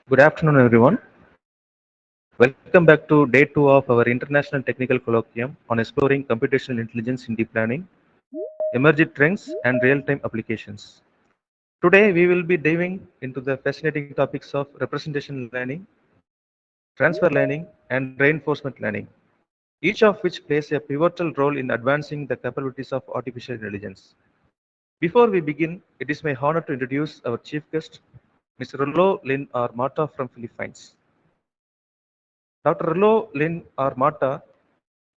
Good afternoon, everyone. Welcome back to day two of our International Technical Colloquium on exploring computational intelligence in deep learning, emerging trends, and real-time applications. Today, we will be diving into the fascinating topics of representation learning, transfer learning, and reinforcement learning, each of which plays a pivotal role in advancing the capabilities of artificial intelligence. Before we begin, it is my honor to introduce our chief guest, Ms. Rollo Lin Armata from Philippines. Dr. Rollo Lin Armata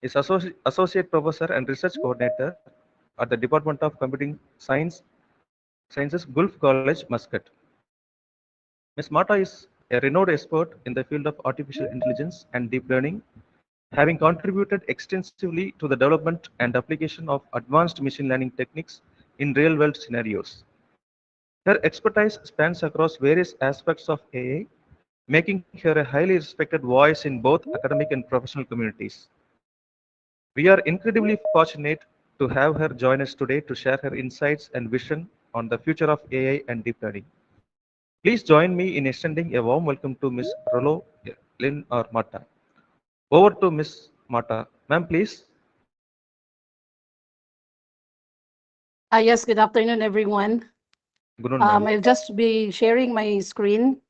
is Associate Professor and Research Coordinator at the Department of Computing Sciences, Gulf College, Muscat. Ms. Mata is a renowned expert in the field of artificial intelligence and deep learning, having contributed extensively to the development and application of advanced machine learning techniques in real-world scenarios. Her expertise spans across various aspects of AI, making her a highly respected voice in both academic and professional communities. We are incredibly fortunate to have her join us today to share her insights and vision on the future of AI and deep learning. Please join me in extending a warm welcome to Ms. Rollo Lin Armata. Over to Miss Mata. Ma'am, please. Yes, good afternoon, everyone. Good noon, ma'am. I'll just be sharing my screen.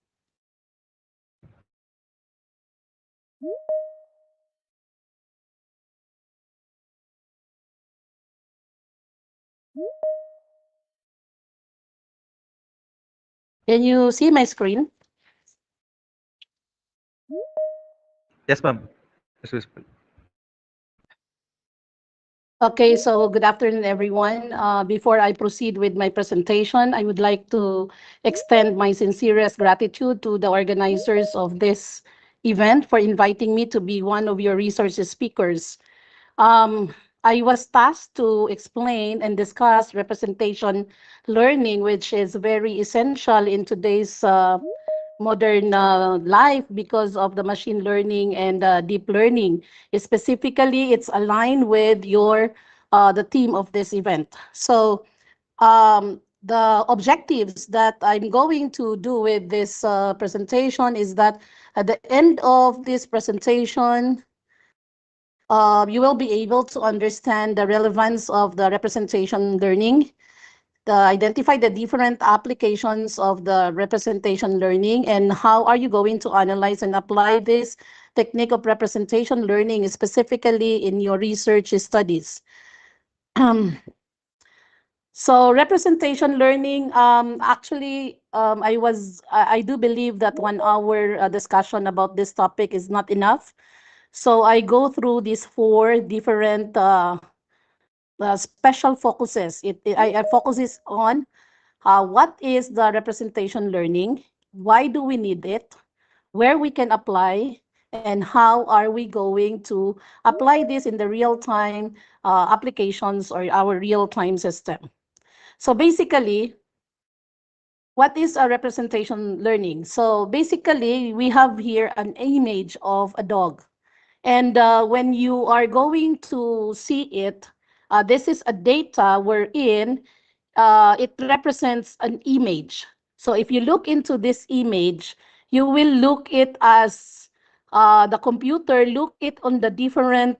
Can you see my screen? Yes, ma'am. It's visible. Okay, so good afternoon, everyone. Before I proceed with my presentation, I would like to extend my sincerest gratitude to the organizers of this event for inviting me to be one of your resources speakers. Um, I was tasked to explain and discuss representation learning, which is very essential in today's modern life because of the machine learning and deep learning. Specifically, it's aligned with your the theme of this event. So the objectives that I'm going to do with this presentation is that at the end of this presentation, you will be able to understand the relevance of the representation learning, identify the different applications of the representation learning, and how are you going to analyze and apply this technique of representation learning specifically in your research studies. So representation learning, I do believe that 1 hour discussion about this topic is not enough. So I go through these four different special focuses. I focuses on what is the representation learning, why do we need it, where we can apply, and how are we going to apply this in the real-time applications or our real-time system. So basically, what is a representation learning? So basically, we have here an image of a dog. And when you are going to see it, this is a data wherein it represents an image. So if you look into this image, you will look it as the computer look it on the different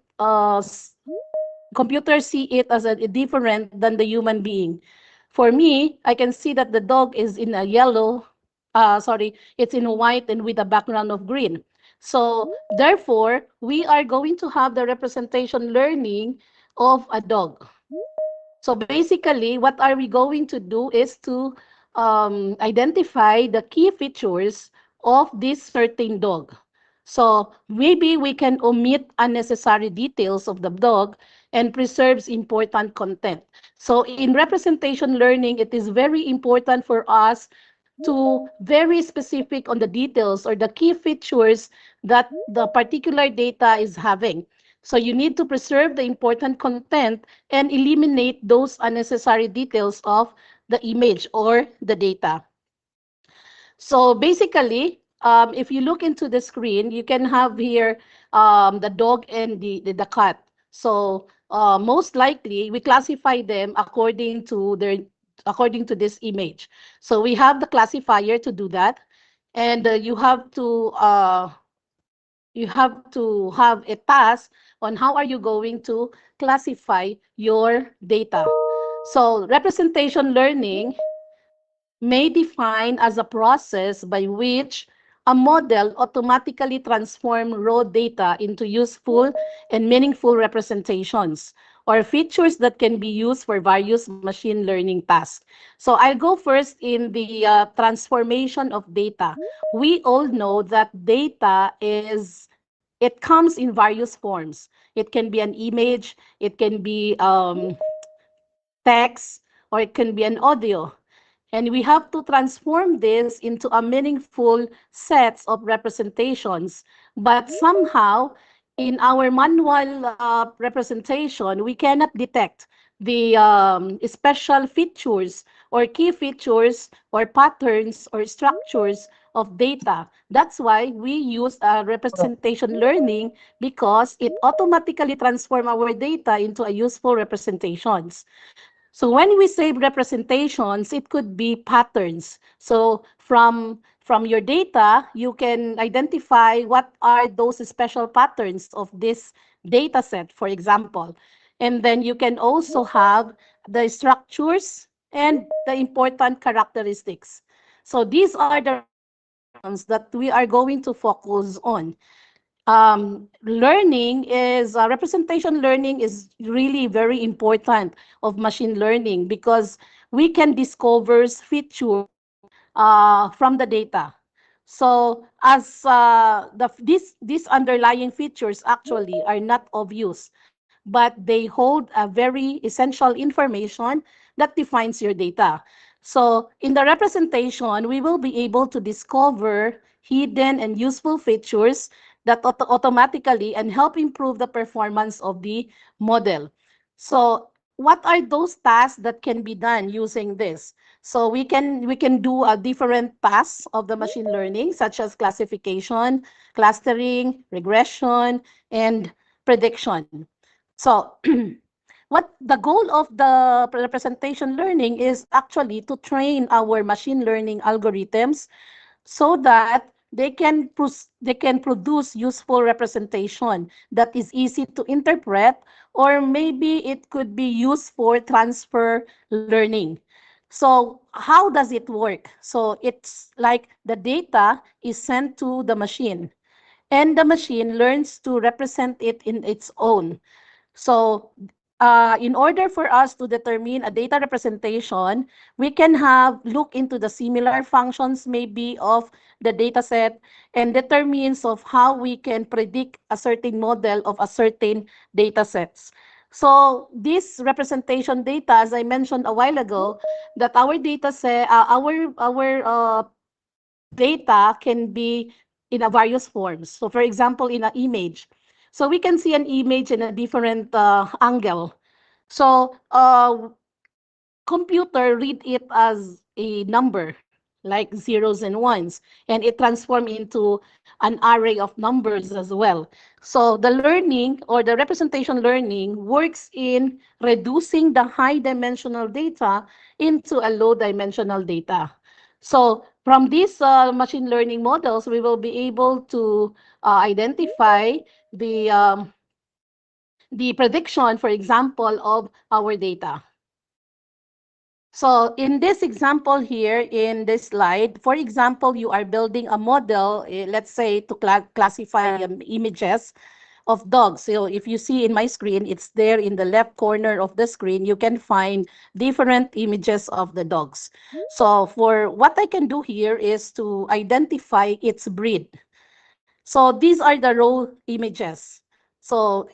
computers see it as a different than the human being. For me, I can see that the dog is in a yellow, it's in white and with a background of green. So therefore, we are going to have the representation learning of a dog. So basically, what are we going to do is to identify the key features of this certain dog. So maybe we can omit unnecessary details of the dog and preserves important content. So in representation learning, it is very important for us to very specific on the details or the key features that the particular data is having. So you need to preserve the important content and eliminate those unnecessary details of the image or the data. So basically, if you look into the screen, you can have here the dog and the cat. So most likely, we classify them according to this image. So we have the classifier to do that, and you have to have a task on how are you going to classify your data. So representation learning may define as a process by which a model automatically transforms raw data into useful and meaningful representations or features that can be used for various machine learning tasks. So I'll go first in the transformation of data. We all know that data it comes in various forms. It can be an image, it can be text, or it can be an audio. And we have to transform this into a meaningful sets of representations. But somehow, in our manual representation, we cannot detect the special features or key features or patterns or structures of data. That's why we use representation learning because it automatically transforms our data into a useful representations. So when we say representations, it could be patterns. So from your data, you can identify what are those special patterns of this data set, for example. And then you can also have the structures and the important characteristics. So these are the representations that we are going to focus on. Learning is representation learning is really very important of machine learning because we can discover features from the data. So as these underlying features actually are not obvious, but they hold a very essential information that defines your data. So in the representation, we will be able to discover hidden and useful features that automatically and help improve the performance of the model. So what are those tasks that can be done using this? So we can do a different tasks of the machine learning, such as classification, clustering, regression, and prediction. So what the goal of the representation learning is actually to train our machine learning algorithms so that they can produce useful representation that is easy to interpret, or maybe it could be used for transfer learning. So how does it work? So it's like the data is sent to the machine, and the machine learns to represent it in its own. So, in order for us to determine a data representation, we can have look into the similar functions maybe of the data set and determines of how we can predict a certain model of a certain data sets. So this representation data, as I mentioned a while ago, that our data set, our data can be in a various forms. So for example, in an image. So we can see an image in a different angle. So computer read it as a number, like zeros and ones, and it transform into an array of numbers as well. So the learning or the representation learning works in reducing the high dimensional data into a low dimensional data. So from these machine learning models, we will be able to identify the um, the prediction, for example, of our data. So in this example here in this slide, for example, you are building a model, let's say to classify images of dogs. So if you see in my screen, it's there in the left corner of the screen, you can find different images of the dogs. So for what I can do here is to identify its breed. So these are the raw images. So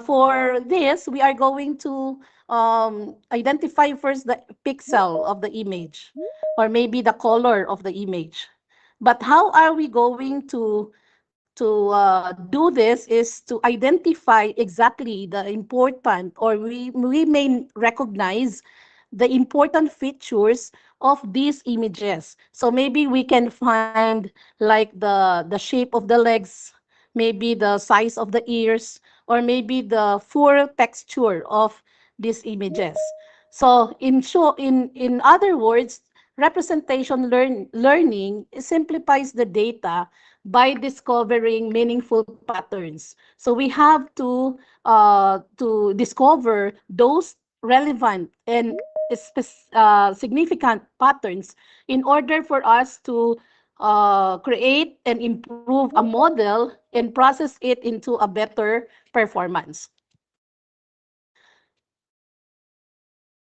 for this, we are going to identify first the pixel of the image, or maybe the color of the image. But how are we going to do this is to identify exactly the important, or we may recognize the important features of these images. So maybe we can find like the shape of the legs, maybe the size of the ears, or maybe the fur texture of these images. So in other words, learning simplifies the data by discovering meaningful patterns. So we have to discover those relevant and significant patterns in order for us to create and improve a model and process it into a better performance.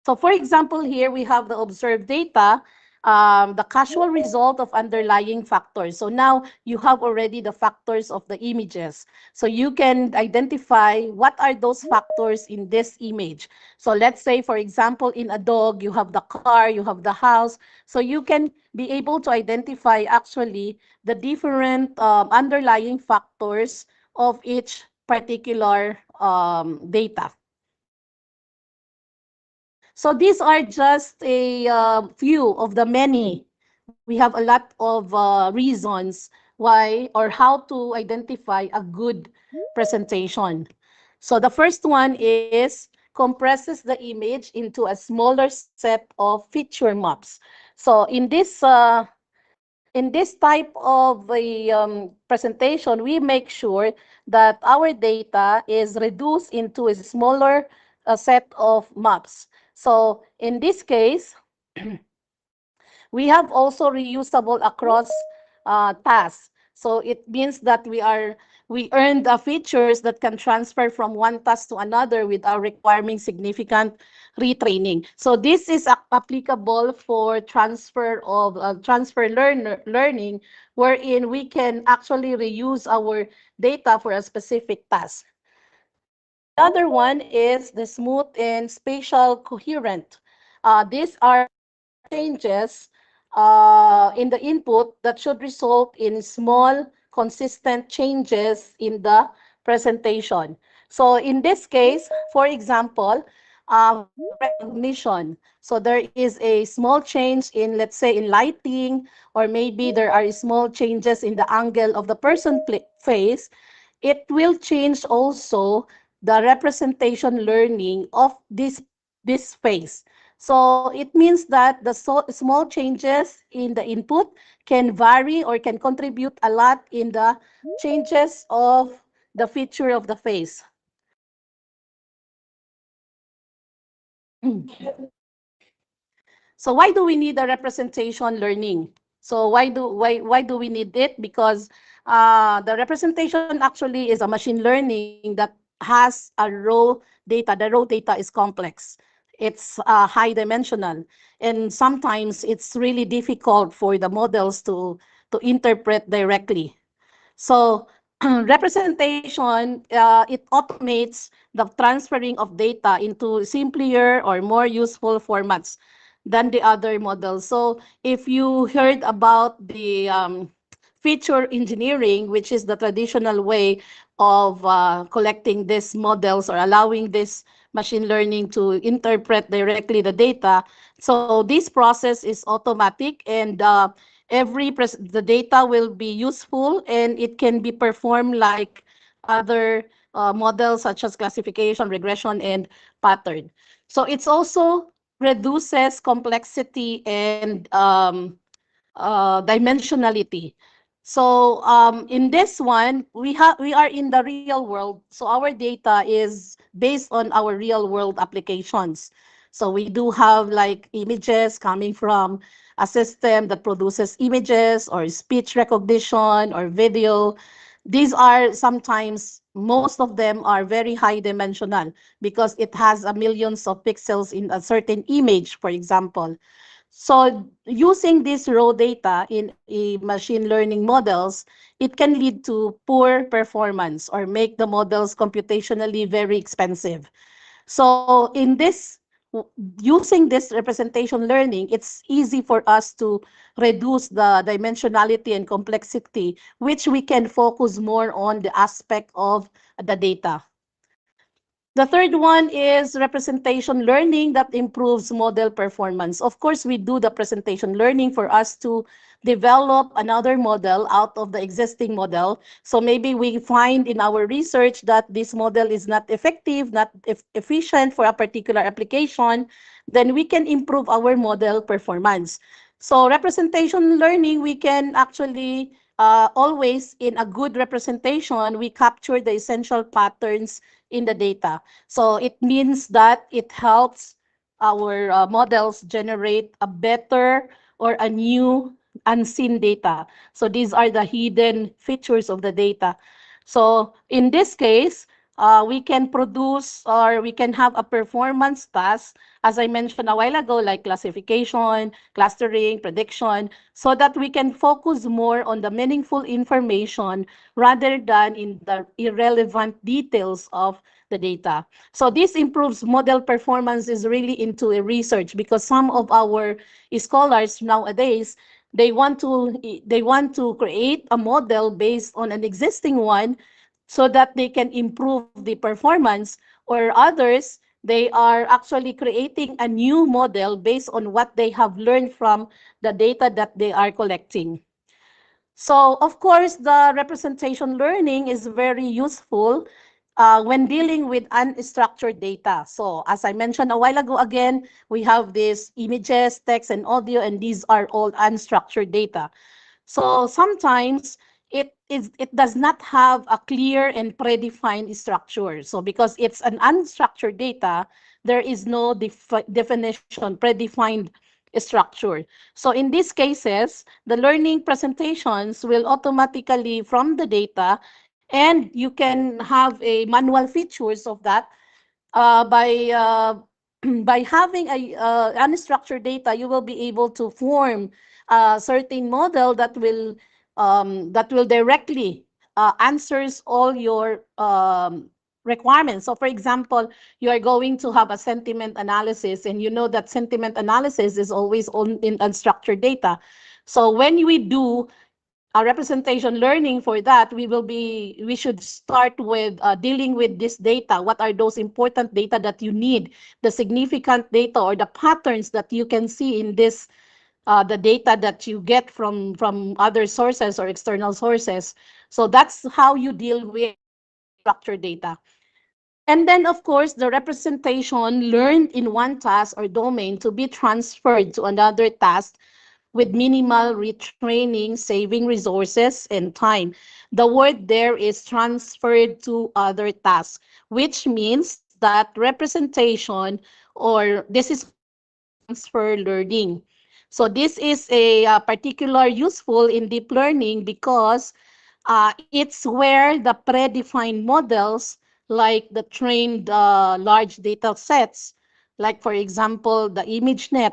So for example, here we have the observed data, the causal result of underlying factors. So now you have already the factors of the images. So you can identify what are those factors in this image. So let's say, for example, in a dog, you have the car, you have the house. So you can be able to identify actually the different underlying factors of each particular data. So these are just a few of the many. We have a lot of reasons why or how to identify a good presentation. So the first one is compresses the image into a smaller set of feature maps. So in this In this type of a presentation, we make sure that our data is reduced into a smaller set of maps. So in this case, we have also reusable across tasks. So it means that we earned features that can transfer from one task to another without requiring significant retraining. So this is applicable for transfer learning, wherein we can actually reuse our data for a specific task. The other one is the smooth and spatial coherent. These are changes in the input that should result in small, consistent changes in the presentation. So in this case, for example, face recognition. So there is a small change in, let's say, in lighting, or maybe there are small changes in the angle of the person face. It will change also the representation learning of this face. So it means that the small changes in the input can vary or can contribute a lot in the changes of the feature of the face. So why do we need a representation learning? So why do we need it? Because the representation actually is a machine learning that has a raw data. The raw data is complex. It's high dimensional, and sometimes it's really difficult for the models to interpret directly. So representation, it automates the transferring of data into simpler or more useful formats than the other models. So if you heard about the feature engineering, which is the traditional way of collecting these models or allowing this machine learning to interpret directly the data. So this process is automatic, and the data will be useful, and it can be performed like other models such as classification, regression, and pattern. So it's also reduces complexity and dimensionality. So in this one, we are in the real world. So our data is based on our real world applications. So we do have like images coming from a system that produces images or speech recognition or video. These are sometimes, most of them are very high dimensional because it has a millions of pixels in a certain image, for example. So using this raw data in a machine learning models, it can lead to poor performance or make the models computationally very expensive. So in this, using this representation learning, it's easy for us to reduce the dimensionality and complexity, which we can focus more on the aspect of the data. The third one is representation learning that improves model performance. Of course, we do the presentation learning for us to develop another model out of the existing model. So maybe we find in our research that this model is not effective, not efficient for a particular application, then we can improve our model performance. So representation learning, we can actually always, in a good representation, we capture the essential patterns in the data. So it means that it helps our models generate a better or a new unseen data. So these are the hidden features of the data. So in this case, we can produce or we can have a performance task, as I mentioned a while ago, like classification, clustering, prediction, so that we can focus more on the meaningful information rather than in the irrelevant details of the data. So this improves model performance is really into a research, because some of our scholars nowadays, they want to create a model based on an existing one so that they can improve the performance, or others, they are actually creating a new model based on what they have learned from the data that they are collecting. So, of course, the representation learning is very useful when dealing with unstructured data. So, as I mentioned a while ago, again, we have these images, text, and audio, and these are all unstructured data. So sometimes it does not have a clear and predefined structure. So because it's an unstructured data, there is no definition, predefined structure. So in these cases, the learning presentations will automatically from the data, and you can have a manual features of that by by having a unstructured data. You will be able to form a certain model that will directly answers all your requirements. So, for example, you are going to have a sentiment analysis, and you know that sentiment analysis is always on in unstructured data. So, when we do a representation learning for that, we should start with dealing with this data. What are those important data that you need, the significant data or the patterns that you can see in this the data that you get from other sources or external sources. So that's how you deal with unstructured data. And then, of course, the representation learned in one task or domain to be transferred to another task with minimal retraining, saving resources and time. The word there is transferred to other tasks, which means that representation, or this is called transfer learning. So this is a particular useful in deep learning because it's where the predefined models, like the trained large data sets, like for example the ImageNet,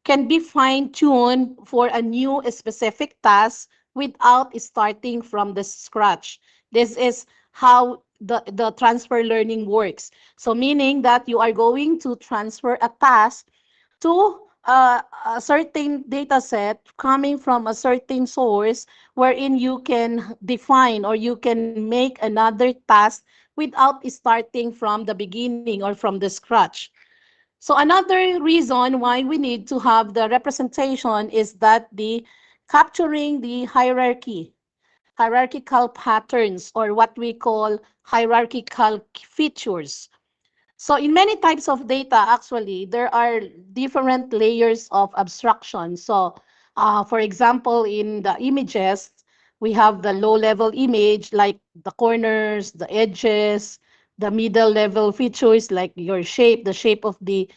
can be fine-tuned for a new specific task without starting from the scratch. This is how the transfer learning works. So meaning that you are going to transfer a task to a certain data set coming from a certain source, wherein you can define or you can make another task without starting from the beginning or from the scratch. So another reason why we need to have the representation is that the capturing the hierarchical patterns, or what we call hierarchical features. So in many types of data, actually, there are different layers of abstraction. So for example, in the images, we have the low level image, like the corners, the edges, the middle level features like your shape, the shape of the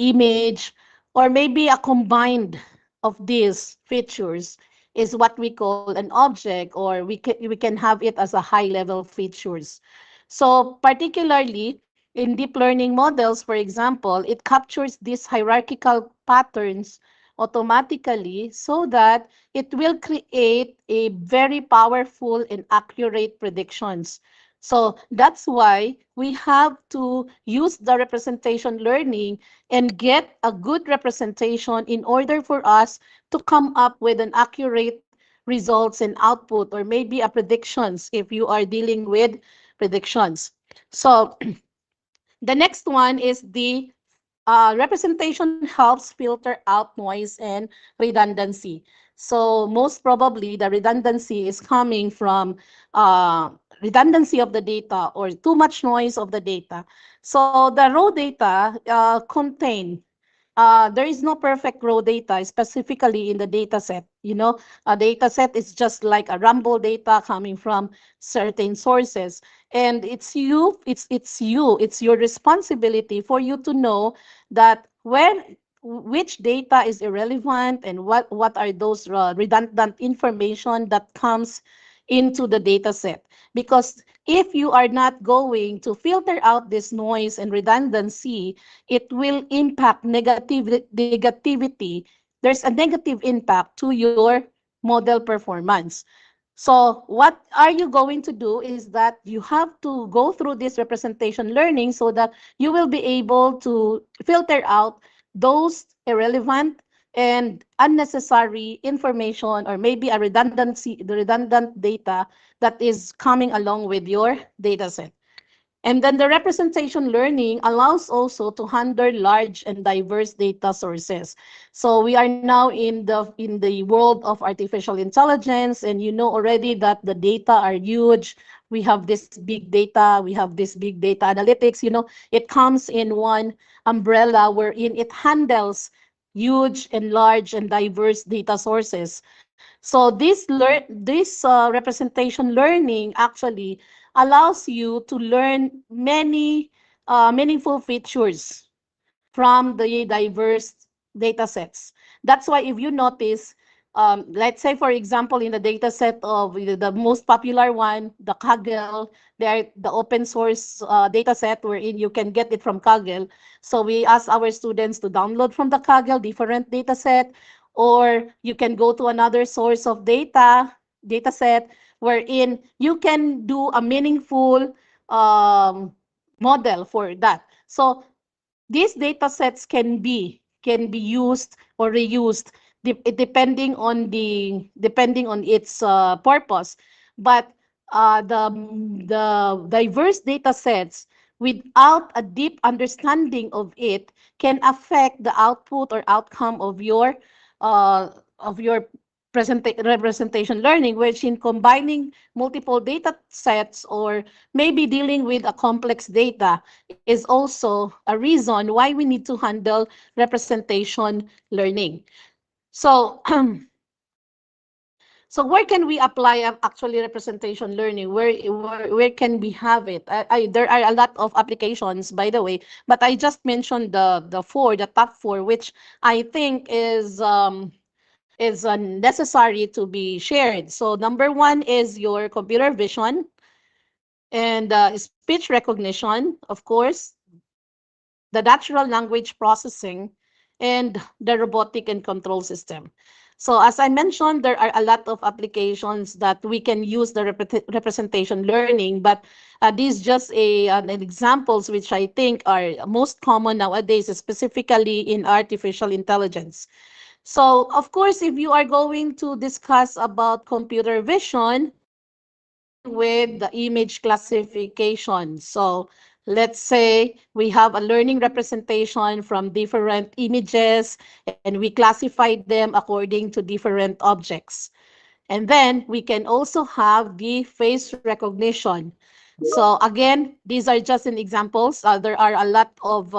image, or maybe a combined of these features is what we call an object, or we can have it as a high level features. So particularly in deep learning models, for example, it captures these hierarchical patterns automatically so that it will create a very powerful and accurate predictions. So that's why we have to use the representation learning and get a good representation in order for us to come up with an accurate results and output, or maybe a predictions if you are dealing with predictions. So the next one is the representation helps filter out noise and redundancy. So most probably the redundancy is coming from redundancy of the data or too much noise of the data. So the raw data contain there is no perfect raw data, specifically in the data set. You know, a data set is just like a rumble data coming from certain sources. And it's your responsibility for you to know that which data is irrelevant, and what are those redundant information that comes into the data set. Because if you are not going to filter out this noise and redundancy, it will impact negativity. There's a negative impact to your model performance. So what are you going to do is that you have to go through this representation learning so that you will be able to filter out those irrelevant and unnecessary information, or maybe the redundant data that is coming along with your data set. And then the representation learning allows also to handle large and diverse data sources. So we are now in the world of artificial intelligence, and you know already that the data are huge. We have this big data, we have this big data analytics, you know, it comes in one umbrella wherein it handles huge and large and diverse data sources. So this representation learning actually allows you to learn many meaningful features from the diverse data sets. That's why if you notice, let's say for example, in the data set of the most popular one, the Kaggle, the open source data set wherein you can get it from Kaggle. So we ask our students to download from the Kaggle different data set, or you can go to another source of data set wherein you can do a meaningful um, model for that. So these data sets can be used or reused depending on its purpose. But the diverse data sets without a deep understanding of it can affect the output or outcome uh, of your representation learning, which in combining multiple data sets or maybe dealing with a complex data is also a reason why we need to handle representation learning. So, so where can we apply actually representation learning? Where can we have it? There are a lot of applications, by the way, but I just mentioned the top four, which I think is necessary to be shared. So number one is your computer vision and speech recognition, of course, the natural language processing, and the robotic and control system. So as I mentioned, there are a lot of applications that we can use the representation learning, but these just an examples which I think are most common nowadays, specifically in artificial intelligence. So, of course, if you are going to discuss about computer vision, we begin with the image classification. So, let's say we have a learning representation from different images and we classified them according to different objects. And then we can also have the face recognition. So again, these are just in examples. There are a lot of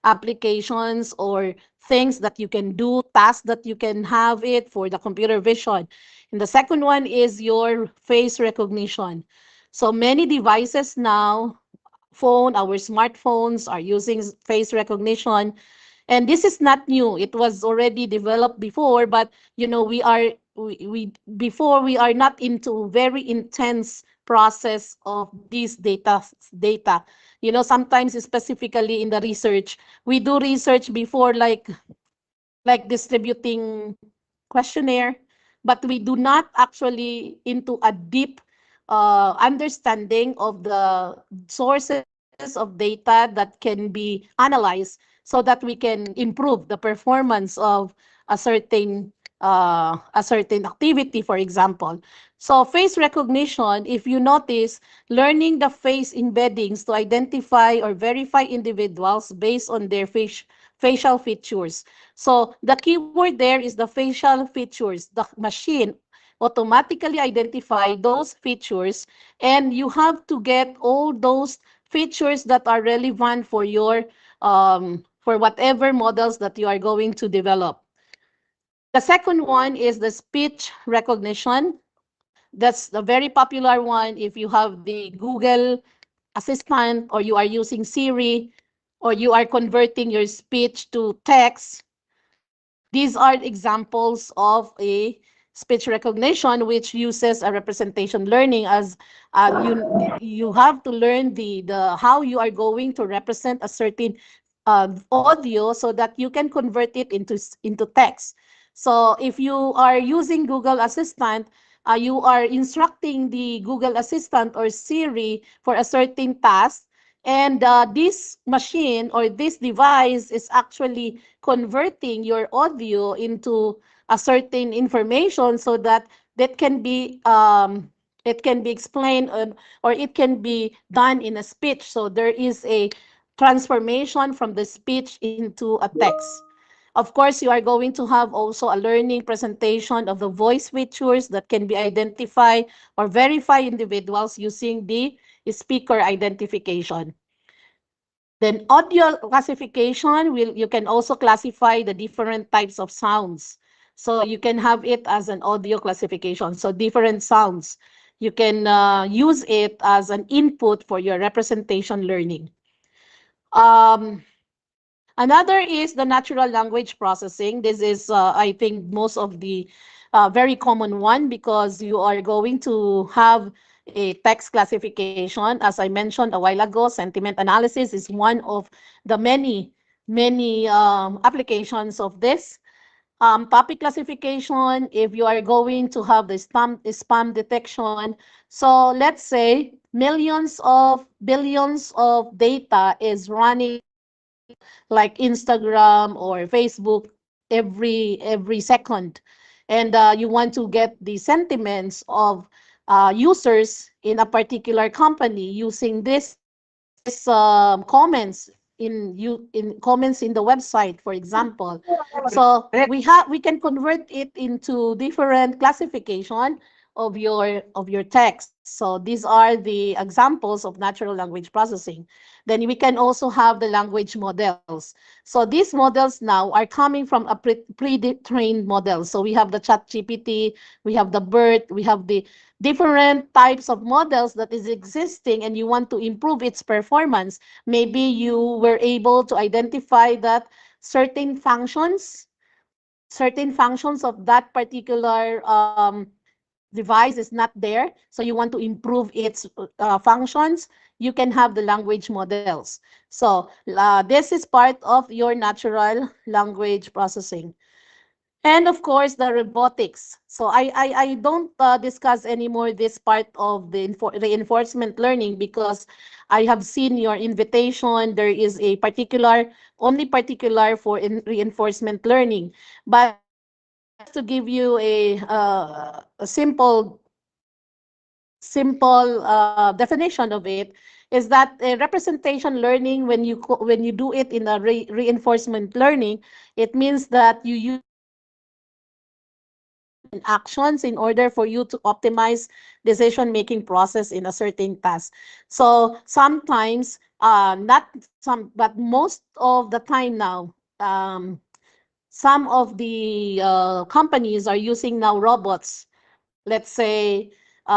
applications or things that you can do, tasks that you can have it for the computer vision. And the second one is your face recognition. So many devices now, our smartphones are using face recognition, and this is not new. It was already developed before, but we before we are not into very intense process of these data. Sometimes specifically in the research, we do research before, like distributing questionnaire, but we do not actually into a deep understanding of the sources of data that can be analyzed so that we can improve the performance of a certain activity, for example. So face recognition, if you notice, learning the face embeddings to identify or verify individuals based on their facial features. So the keyword there is the facial features. The machine automatically identify those features, and you have to get all those features that are relevant for whatever models that you are going to develop. The second one is the speech recognition. That's the very popular one. If you have the Google Assistant, or you are using Siri, or you are converting your speech to text, these are examples of a speech recognition which uses a representation learning, as you have to learn the how you are going to represent a certain audio so that you can convert it into text. So if you are using Google Assistant, you are instructing the Google Assistant or Siri for a certain task, and this machine or this device is actually converting your audio into a certain information so that that can be it can be explained, or it can be done in a speech. So there is a transformation from the speech into a text. Of course, you are going to have also a learning presentation of the voice features that can be identify or verify individuals using the speaker identification. Then audio classification, you can also classify the different types of sounds. So you can have it as an audio classification. So different sounds. You can use it as an input for your representation learning. Um, Another is the natural language processing. This is, I think, most of the very common one because you are going to have a text classification. As I mentioned a while ago, sentiment analysis is one of the many applications of this. Topic classification, if you are going to have the spam detection. So let's say millions of billions of data is running like Instagram or Facebook every second, and you want to get the sentiments of users in a particular company using this comments in comments in the website, for example. So we can convert it into different classification of your text. So these are the examples of natural language processing. Then we can also have the language models. So these models now are coming from a pre-trained model. So we have the chat GPT, we have the BERT, we have the different types of models that is existing, and you want to improve its performance. Maybe you were able to identify that certain functions certain functions of that particular device is not there, so you want to improve its functions. You can have the language models. So this is part of your natural language processing. And of course, the robotics. So I don't discuss anymore this part of the reinforcement learning because I have seen your invitation. There is a particular, only particular for reinforcement learning. But just to give you a simple definition of it, is that representation learning, when when you do it in a reinforcement learning, it means that you use certain actions in order for you to optimize decision making process in a certain task. So sometimes, not some, but most of the time now, some of the companies are using now robots. Let's say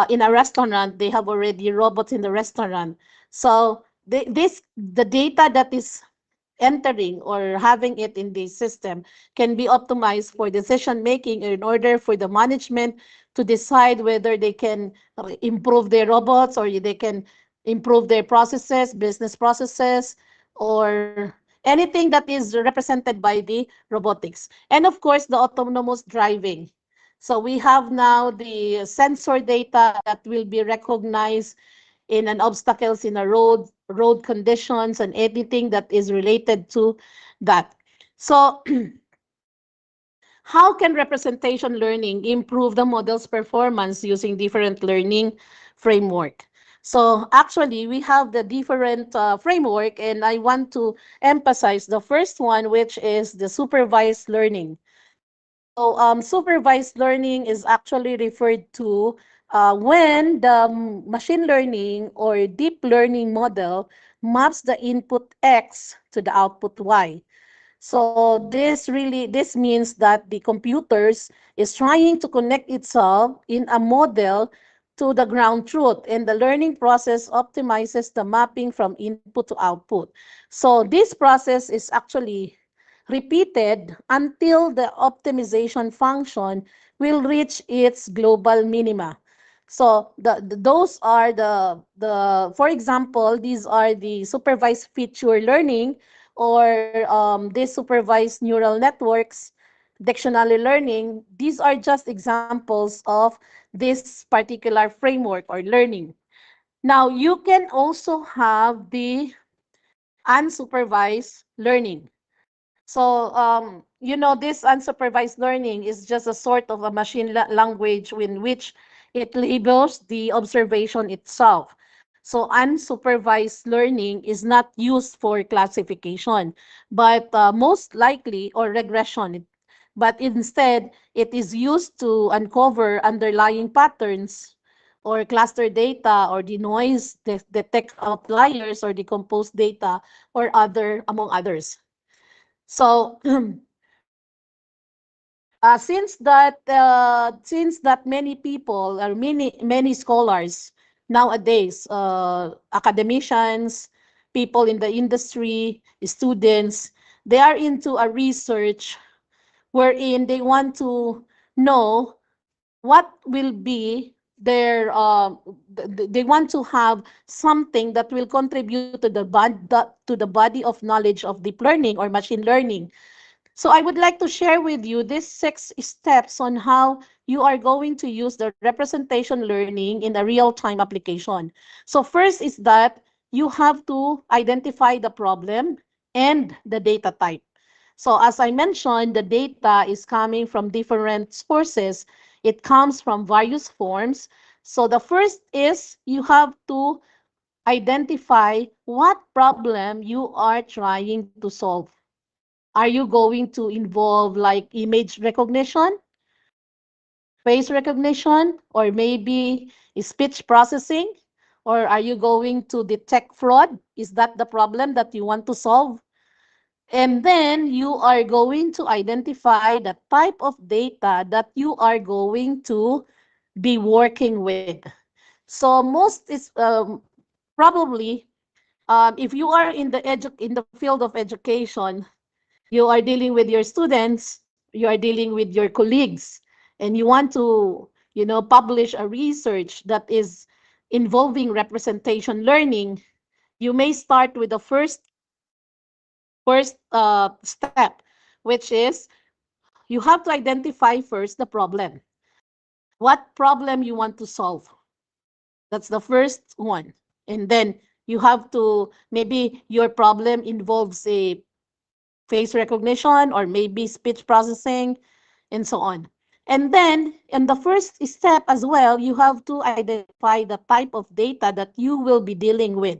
in a restaurant, they have already robots in the restaurant. So the data that is entering or having it in the system can be optimized for decision making in order for the management to decide whether they can improve their robots, or they can improve their processes, business processes, or anything that is represented by the robotics. And of course, the autonomous driving. So we have now the sensor data that will be recognized in an obstacles in a road conditions, and anything that is related to that. So how can representation learning improve the model's performance using different learning framework? So actually, we have the different framework, and I want to emphasize the first one, which is the supervised learning. So supervised learning is actually referred to when the machine learning or deep learning model maps the input X to the output Y. So this means that the computers is trying to connect itself in a model to the ground truth, and the learning process optimizes the mapping from input to output. So this process is actually repeated until the optimization function will reach its global minima. So those are for example, these are the supervised feature learning, or these supervised neural networks, dictionary learning. These are just examples of this particular framework or learning. Now, you can also have the unsupervised learning. So, this unsupervised learning is just a sort of a machine language in which it labels the observation itself. So, unsupervised learning is not used for classification, but most likely, or regression. But instead, it is used to uncover underlying patterns or cluster data, or the noise, detect outliers, or decompose data, or other, among others. So Since that many people or many scholars nowadays, academicians, people in the industry, students, they are into a research wherein they want to know what will be their they want to have something that will contribute to the body of knowledge of deep learning or machine learning. So I would like to share with you these 6 steps on how you are going to use the representation learning in a real-time application. So first is that you have to identify the problem and the data type. So as I mentioned, the data is coming from different sources. It comes from various forms. So the first is you have to identify what problem you are trying to solve. Are you going to involve like image recognition, face recognition, or maybe speech processing? Or are you going to detect fraud? Is that the problem that you want to solve? And then you are going to identify the type of data that you are going to be working with. So most is probably if you are in in the field of education, you are dealing with your students, you are dealing with your colleagues, and you want to, publish a research that is involving representation learning. You may start with the first step, which is you have to identify first the problem. What problem you want to solve? That's the first one. And then you have to, maybe your problem involves a face recognition or maybe speech processing and so on. And then in the first step as well, you have to identify the type of data that you will be dealing with.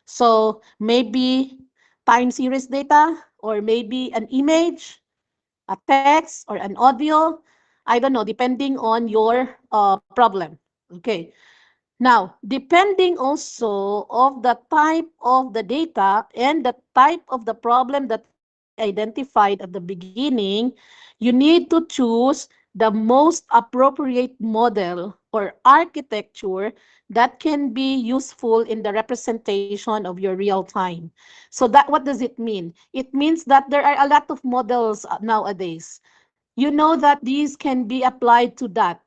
So maybe time series data, or maybe an image, a text, or an audio. I don't know, depending on your problem. Okay. Now, depending also of the type of the data and the type of the problem that we identified at the beginning, you need to choose the most appropriate model or architecture that can be useful in the representation of your real time. So that, what does it mean? It means that there are a lot of models nowadays. You know that these can be applied to that,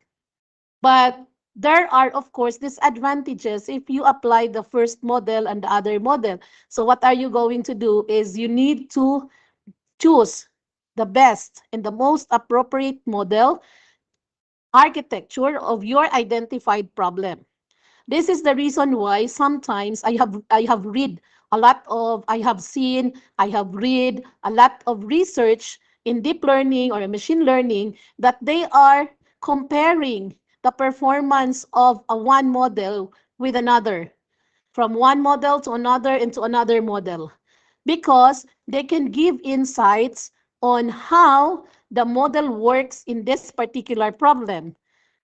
but there are, of course, disadvantages if you apply the first model and the other model. So what are you going to do is you need to choose the best and the most appropriate model architecture of your identified problem. This is the reason why sometimes I have seen, I have read a lot of research in deep learning or machine learning that they are comparing the performance of a one model with another, from one model to another and to another model, because they can give insights on how the model works in this particular problem.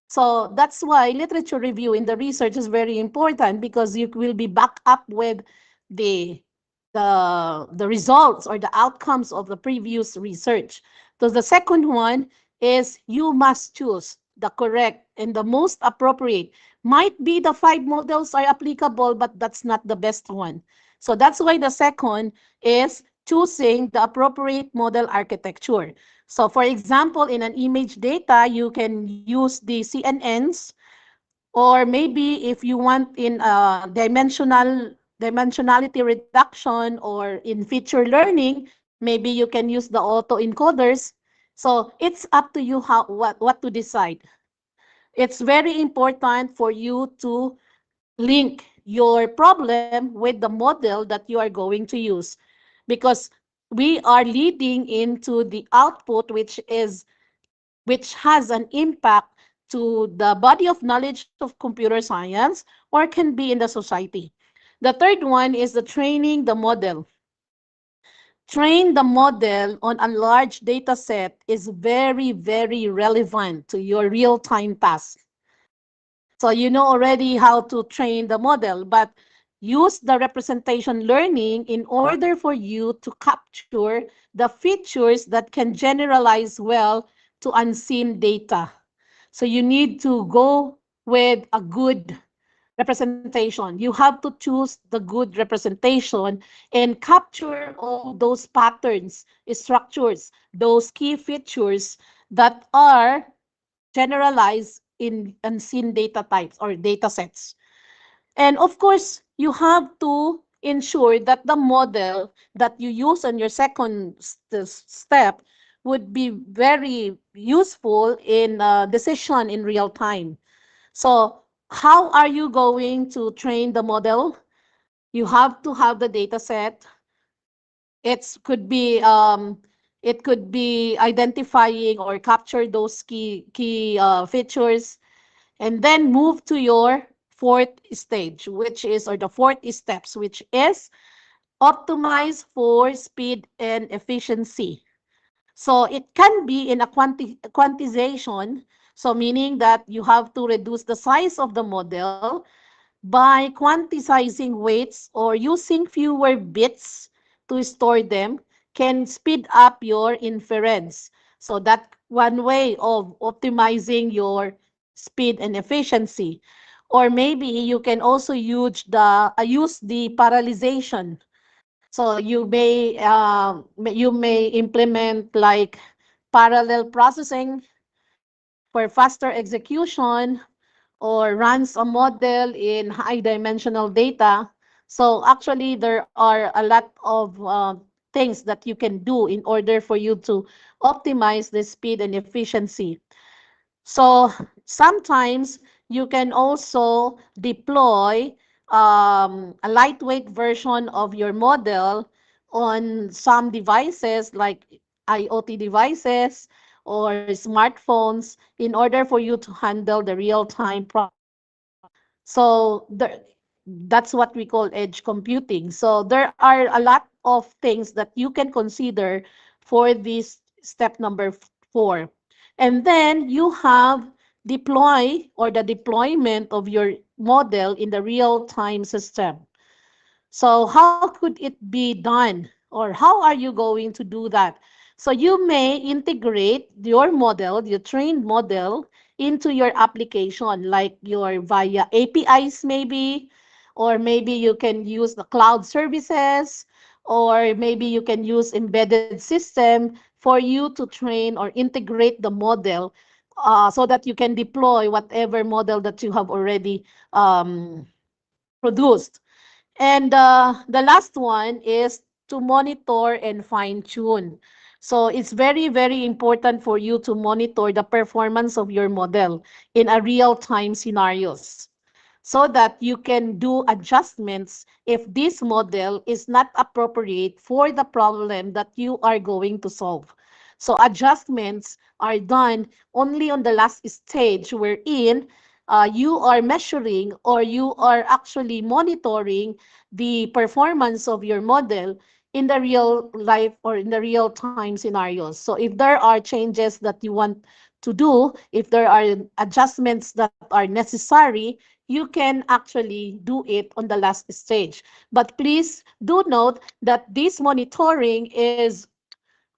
So that's why literature review in the research is very important, because you will be backed up with the the results or the outcomes of the previous research. So the second one is you must choose the correct and the most appropriate. Might be the 5 models are applicable, but that's not the best one. So that's why the second is choosing the appropriate model architecture. So for example, in an image data, you can use the CNNs, or maybe if you want in dimensionality reduction or in feature learning, maybe you can use the autoencoders. So it's up to you how what to decide. It's very important for you to link your problem with the model that you are going to use, because we are leading into the output which has an impact to the body of knowledge of computer science, or can be in the society. The third one is the training the model. Train the model on a large data set is very, very relevant to your real-time task. So you know already how to train the model, but use the representation learning in order for you to capture the features that can generalize well to unseen data. So you need to go with a good representation. You have to choose the good representation and capture all those patterns, structures, those key features that are generalized in unseen data types or data sets. And of course, you have to ensure that the model that you use on your second step would be very useful in decision in real time. So, how are you going to train the model? You have to have the data set. It's it could be identifying or capture those key features, and then move to your fourth stage, which is, or the fourth steps, which is optimize for speed and efficiency. So it can be in a quantization, so meaning that you have to reduce the size of the model by quantizing weights or using fewer bits to store them can speed up your inference. So that one way of optimizing your speed and efficiency. Or maybe you can also use the parallelization. So you may implement like parallel processing for faster execution, or runs a model in high dimensional data. So actually, there are a lot of things that you can do in order for you to optimize the speed and efficiency. So sometimes you can also deploy a lightweight version of your model on some devices like IoT devices or smartphones in order for you to handle the real-time processing. So that's what we call edge computing. So there are a lot of things that you can consider for this step number four. And then you have the deployment of your model in the real-time system. So how could it be done, or how are you going to do that? So you may integrate your model, your trained model, into your application, like your via APIs maybe, or maybe you can use the cloud services, or maybe you can use embedded system for you to train or integrate the model, so that you can deploy whatever model that you have already produced. And the last one is to monitor and fine tune. So it's very, very important for you to monitor the performance of your model in a real time scenarios, so that you can do adjustments if this model is not appropriate for the problem that you are going to solve. So adjustments are done only on the last stage, wherein you are measuring or you are actually monitoring the performance of your model in the real life or in the real time scenarios. So if there are changes that you want to do, if there are adjustments that are necessary, you can actually do it on the last stage. But please do note that this monitoring is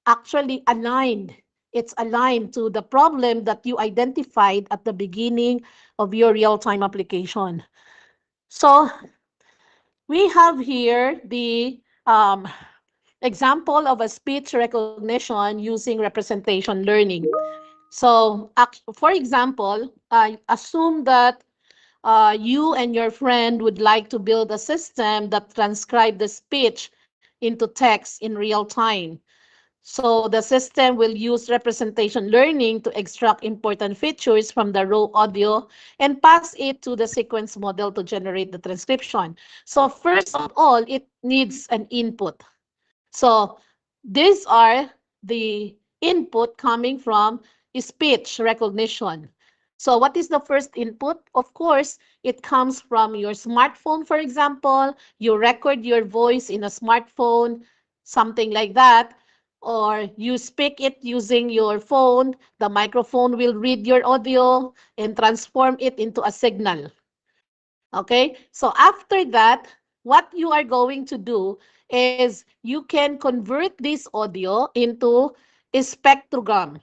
actually aligned. It's aligned to the problem that you identified at the beginning of your real-time application. So we have here the example of a speech recognition using representation learning. So, for example, assume that you and your friend would like to build a system that transcribe the speech into text in real time. So the system will use representation learning to extract important features from the raw audio and pass it to the sequence model to generate the transcription. So first of all, it needs an input. So these are the input coming from speech recognition. So what is the first input? Of course, it comes from your smartphone, for example. You record your voice in a smartphone, something like that. Or you speak it using your phone. The microphone will read your audio and transform it into a signal. Okay, so after that, what you are going to do is you can convert this audio into a spectrogram.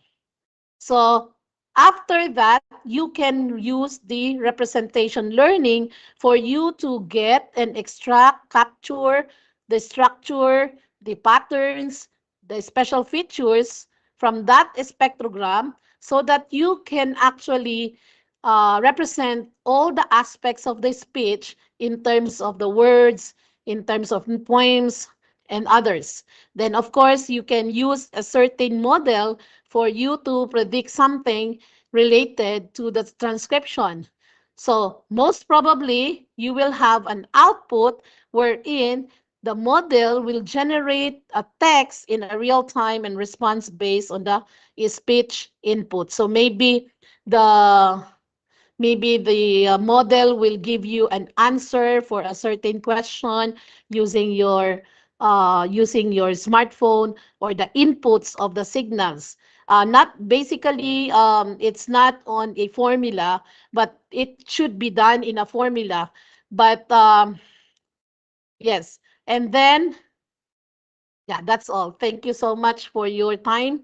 So after that, you can use the representation learning for you to get and extract, capture the structure, the patterns, the special features from that spectrogram so that you can actually represent all the aspects of the speech in terms of the words, in terms of poems, and others. Then, of course, you can use a certain model for you to predict something related to the transcription. So, most probably, you will have an output wherein the model will generate a text in a real time and response based on the speech input. So, the maybe the model will give you an answer for a certain question using your smartphone or the inputs of the signals. Not basically, it's not on a formula, but it should be done in a formula. But yes, and then yeah, that's all. Thank you so much for your time.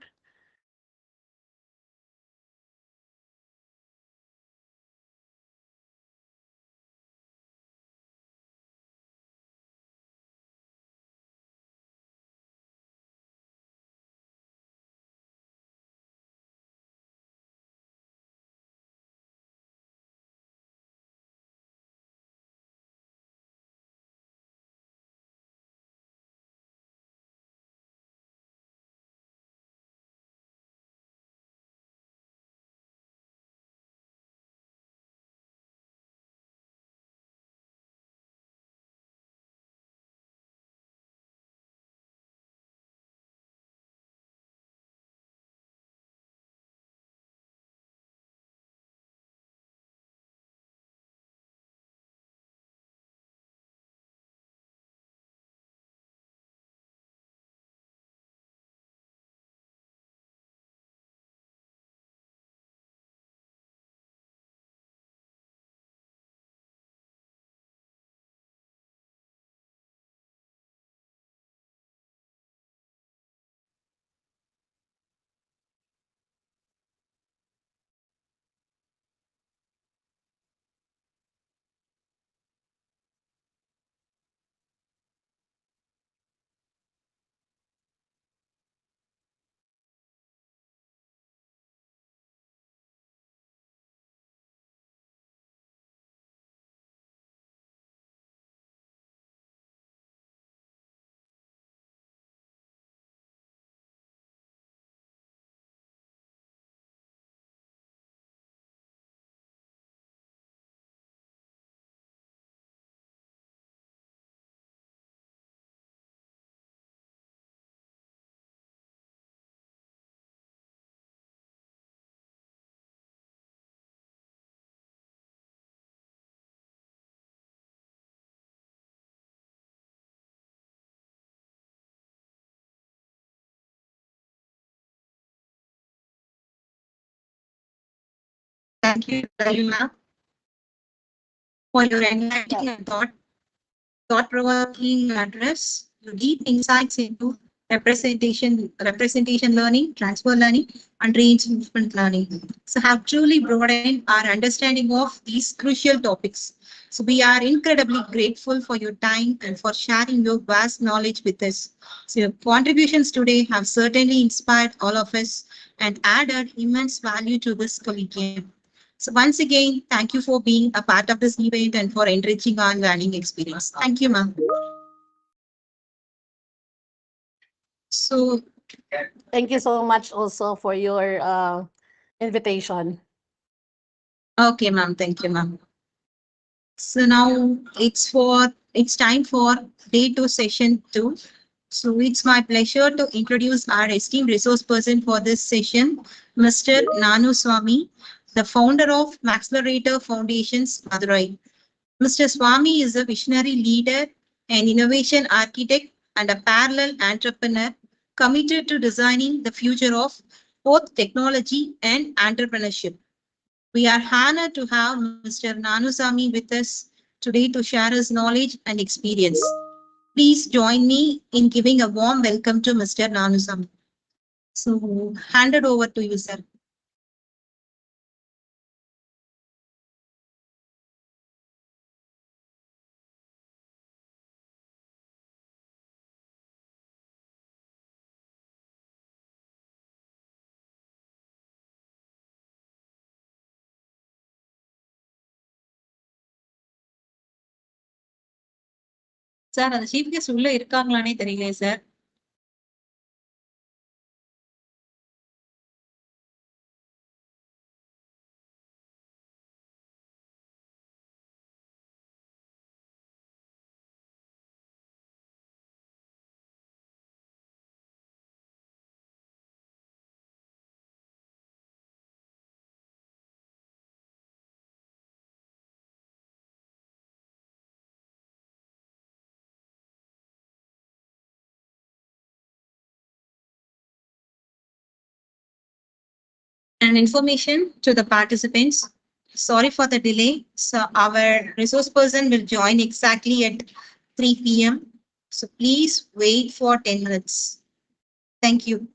Thank you, Garima, for your enlightening and thought-provoking address. Your deep insights into representation learning, transfer learning, and reinforcement learning. So have truly broadened our understanding of these crucial topics. So we are incredibly grateful for your time and for sharing your vast knowledge with us. So your contributions today have certainly inspired all of us and added immense value to this colloquium. So once again, thank you for being a part of this event and for enriching our learning experience. Thank you, ma'am. So, Thank you so much also for your invitation. okay, ma'am. Thank you, ma'am. So now it's time for day two, session two. So it's my pleasure to introduce our esteemed resource person for this session, Mr. Nanu Swami, the founder of Maxlerator Foundations, Madurai. Mr. Swami is a visionary leader, an innovation architect, and a parallel entrepreneur committed to designing the future of both technology and entrepreneurship. We are honored to have Mr. Nanusamy with us today to share his knowledge and experience. Please join me in giving a warm welcome to Mr. Nanusamy. So, handed over to you, sir. Sir அந்த chief guest உள்ள இருக்காங்களானே தெரியலையே sir. And information to the participants. Sorry for the delay. So our resource person will join exactly at 3 p.m. So please wait for 10 minutes. Thank you.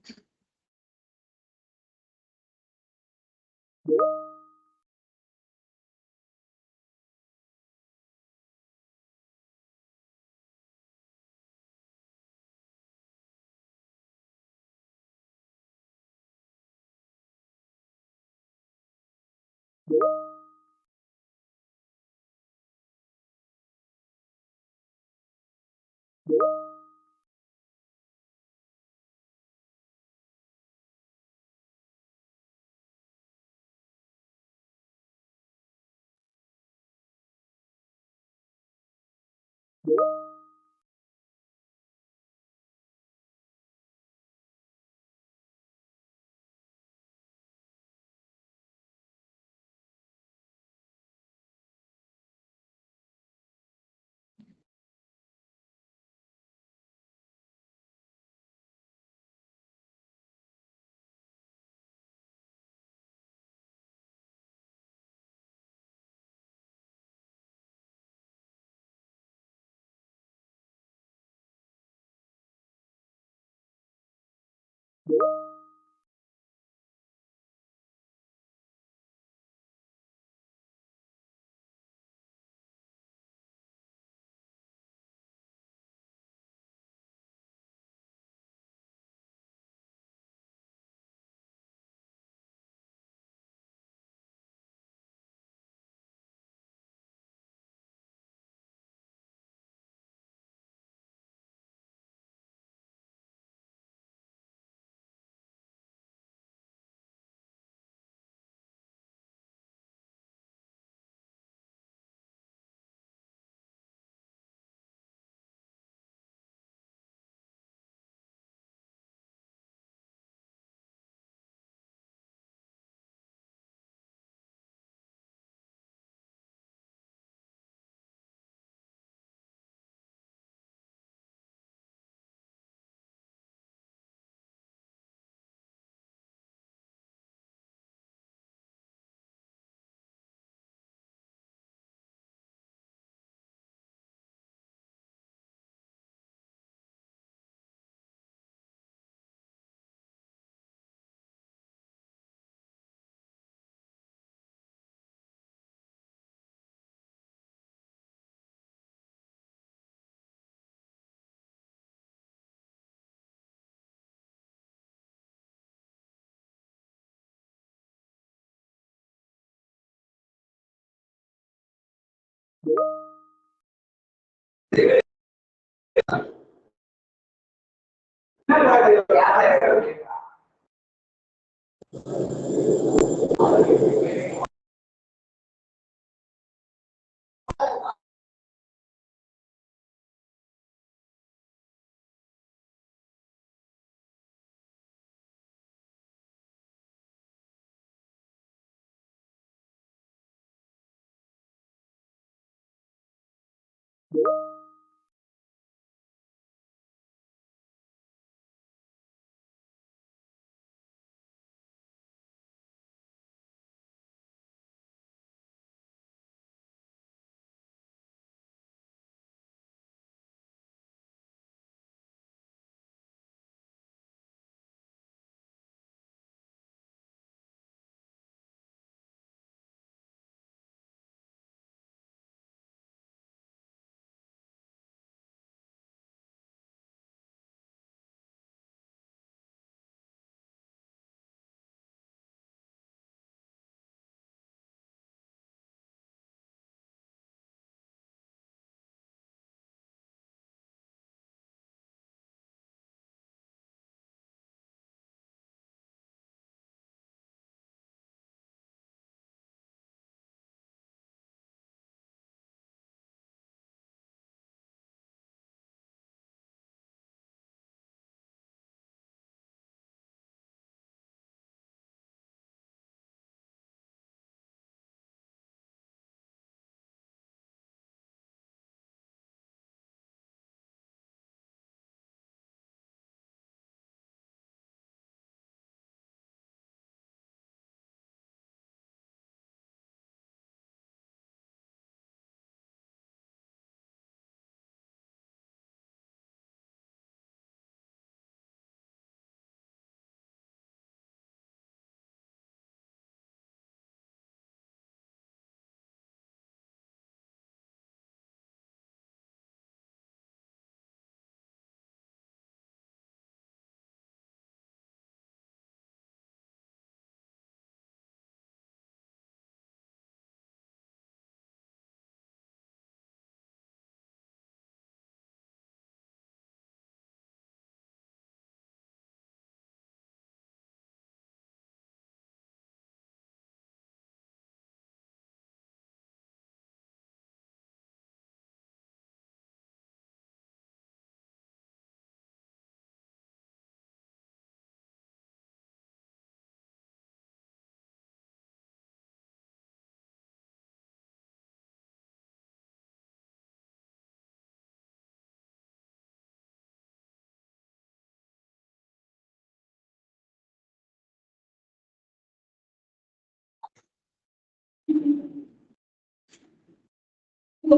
So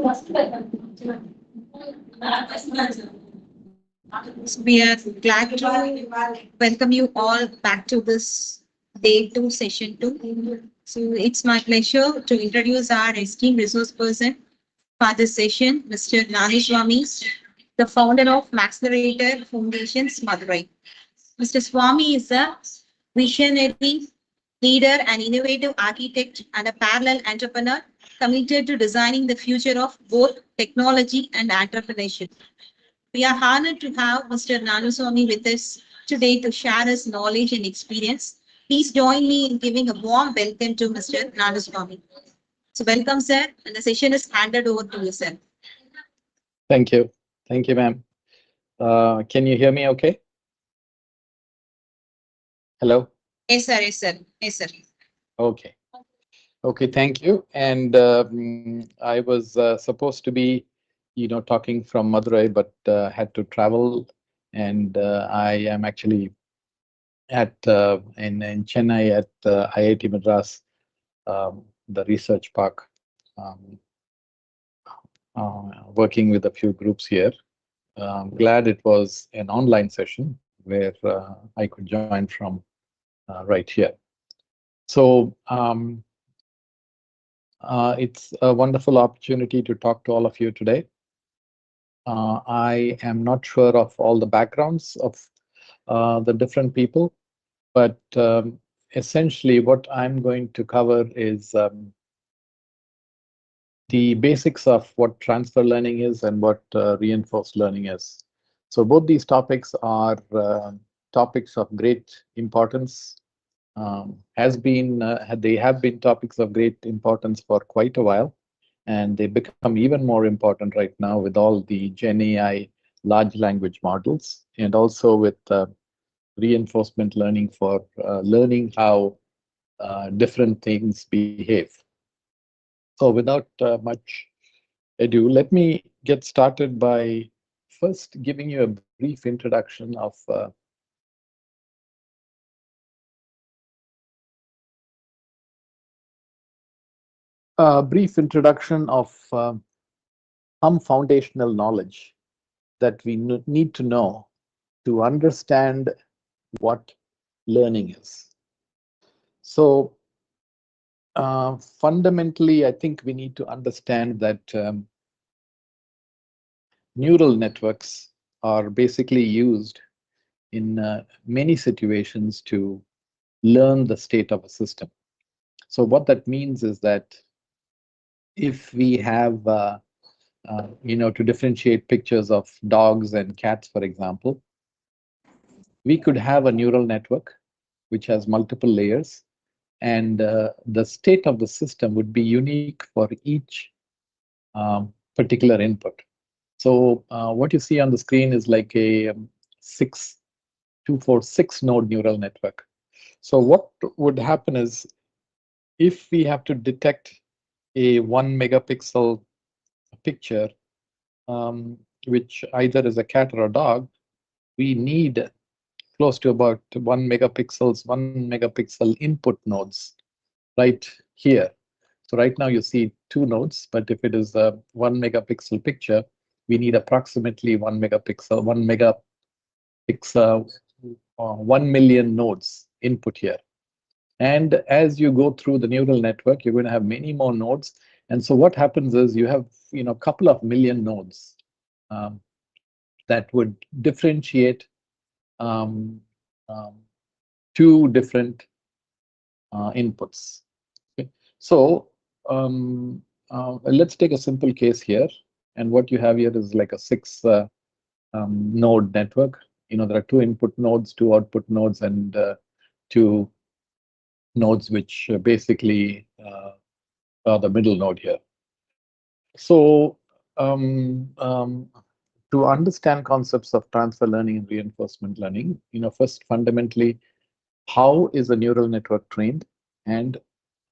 we are glad to welcome you all back to this day two, session two. So it's my pleasure to introduce our esteemed resource person for this session, Mr. Swami, the founder of Maxlerator Foundations, Madurai. Mr. Swami is a visionary leader, an innovative architect, and a parallel entrepreneur committed to designing the future of both technology and entrepreneurship. We are honored to have Mr. Swami with us today to share his knowledge and experience. Please join me in giving a warm welcome to Mr. Swami. So welcome, sir, and the session is handed over to you, sir. Thank you. Thank you, ma'am. Can you hear me okay? Hello? Yes, sir. Yes, sir. Yes, sir. Okay. Okay, thank you. And I was supposed to be, talking from Madurai, but had to travel. And I am actually at in Chennai at IIT Madras, the research park, um, working with a few groups here. Glad it was an online session where I could join from right here. So it's a wonderful opportunity to talk to all of you today. I am not sure of all the backgrounds of the different people, but essentially what I'm going to cover is the basics of what transfer learning is and what reinforced learning is. So both these topics are topics of great importance. They have been topics of great importance for quite a while, and they become even more important right now with all the Gen AI large language models, and also with reinforcement learning for learning how different things behave. So without much ado, let me get started by first giving you a brief introduction of some foundational knowledge that we need to know to understand what learning is. So fundamentally, I think we need to understand that neural networks are basically used in many situations to learn the state of a system. So what that means is that if we have, to differentiate pictures of dogs and cats, for example, we could have a neural network which has multiple layers, and the state of the system would be unique for each particular input. So what you see on the screen is like a 6 node neural network. So what would happen is if we have to detect a 1 megapixel picture, which either is a cat or a dog, we need close to about 1 megapixel input nodes right here. So right now you see 2 nodes, but if it is a 1 megapixel picture, we need approximately 1 million nodes input here. And as you go through the neural network, you're going to have many more nodes. And so what happens is you have a couple of million nodes that would differentiate um, um, two different inputs. Okay. So let's take a simple case here. And what you have here is like a 6 node network. There are 2 input nodes, 2 output nodes, and 2 nodes which basically are the middle node here. So to understand concepts of transfer learning and reinforcement learning, first fundamentally, how is a neural network trained, and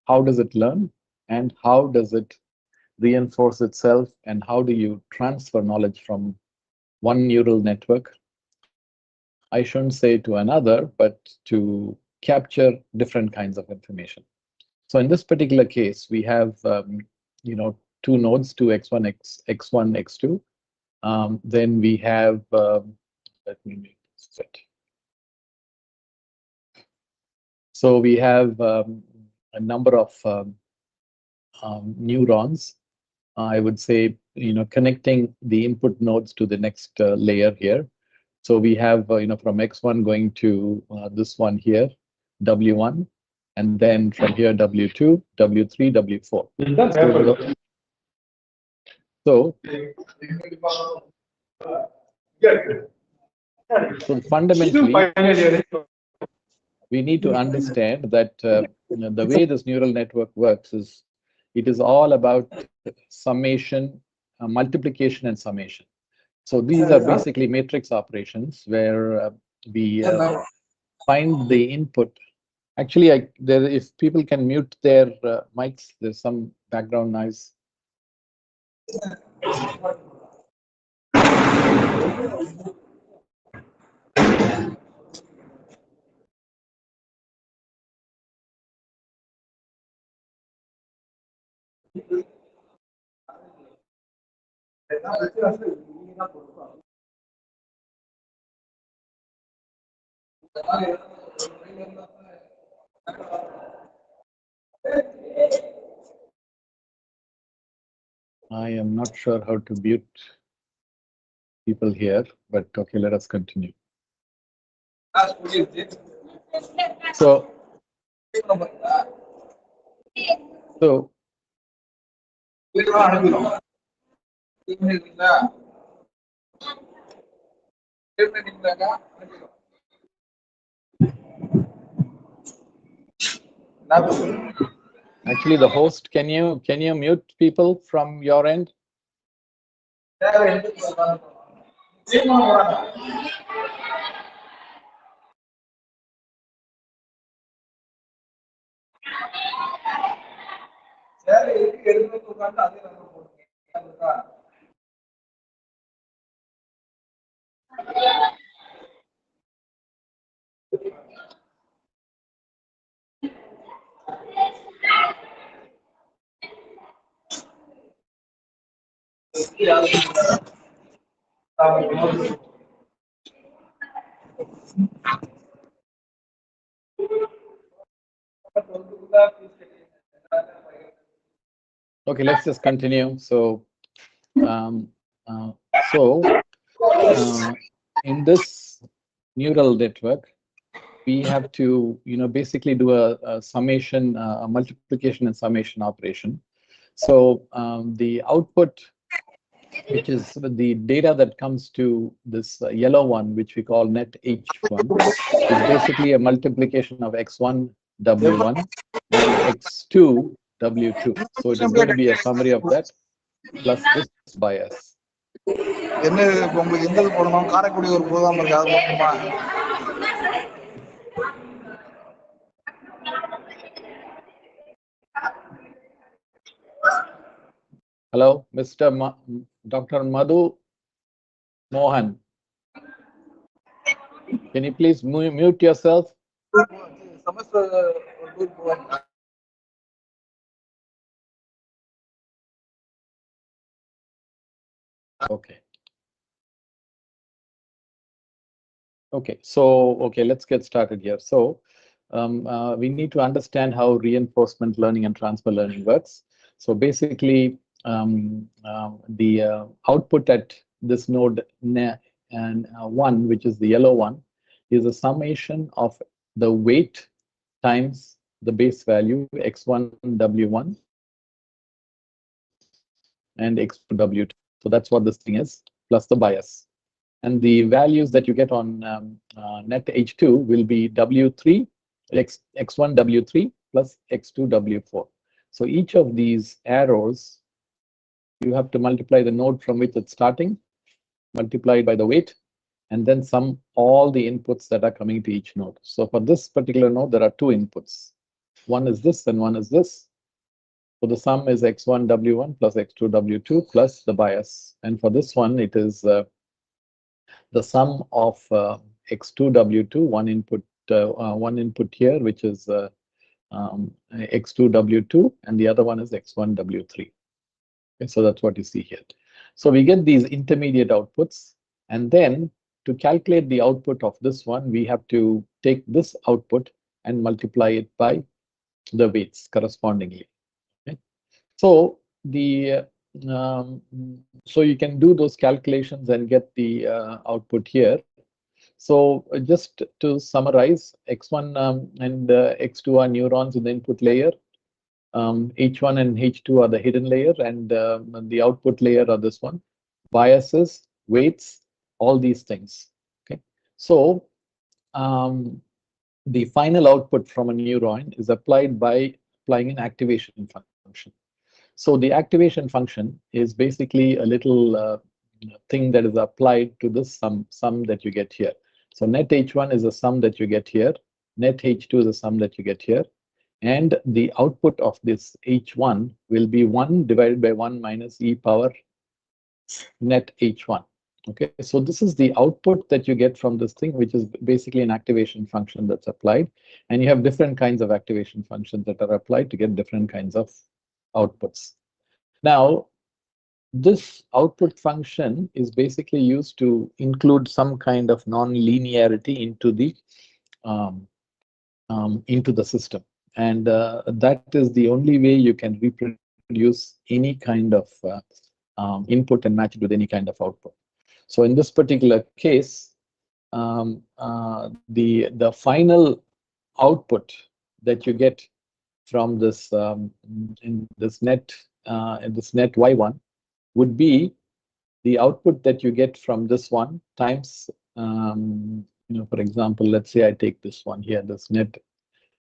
how does it learn, and how does it reinforce itself, and how do you transfer knowledge from one neural network, I shouldn't say to another, but to capture different kinds of information. So in this particular case, we have two nodes, two x1, x1, x2. Then we have, let me make this fit. So we have a number of neurons. I would say, connecting the input nodes to the next layer here. So we have, from x1 going to this one here, W1, and then from here, W2, W3, W4. So fundamentally, we need to understand that the way this neural network works is, it is all about summation, multiplication, and summation. So these are basically matrix operations where we find the input. Actually, if people can mute their mics, there's some background noise. I am not sure how to mute people here, but okay, let us continue. So actually, the host, can you mute people from your end? Okay, let's just continue. So, in this neural network, we have to, basically do a summation, a multiplication and summation operation. So the output, which is the data that comes to this yellow one, which we call net H1, is basically a multiplication of x1 W1 and x2 W2. So it is going to be a summary of that plus this bias. Hello, Mr. Dr. Madhu Mohan. Can you please mute yourself? Okay. Okay, so let's get started here. So we need to understand how reinforcement learning and transfer learning works. So basically, the output at this node and 1, which is the yellow one, is a summation of the weight times the base value x1 W1 and x2 W2. So that's what this thing is, plus the bias. And the values that you get on net H2 will be W3, x1 W3 plus x2 W4. So each of these arrows, you have to multiply the node from which it's starting, multiplied by the weight, and then sum all the inputs that are coming to each node. So for this particular node, there are two inputs. One is this and one is this. So the sum is x1 W1 plus x2 W2 plus the bias. And for this one, it is the sum of x2 W2, one input here, which is x2 W2, and the other one is x1 W3. Okay, so that's what you see here. So we get these intermediate outputs, and then to calculate the output of this one, we have to take this output and multiply it by the weights correspondingly. Okay? So the so you can do those calculations and get the output here. So just to summarize, X1 and X2 are neurons in the input layer. H1 and H2 are the hidden layer, and the output layer are this one. Biases, weights, all these things. Okay, so um, the final output from a neuron is applied by applying an activation function. So the activation function is basically a little thing that is applied to this sum that you get here. So net H1 is a sum that you get here. Net H2 is a sum that you get here. And the output of this H1 will be 1 divided by 1 minus e power net H1. Okay, so this is the output that you get from this thing, which is basically an activation function that's applied. And you have different kinds of activation functions that are applied to get different kinds of outputs. Now, this output function is basically used to include some kind of non-linearity into the system, and that is the only way you can reproduce any kind of input and match it with any kind of output. So in this particular case, the final output that you get from this in this net y1 would be the output that you get from this one times for example, let's say I take this one here, this net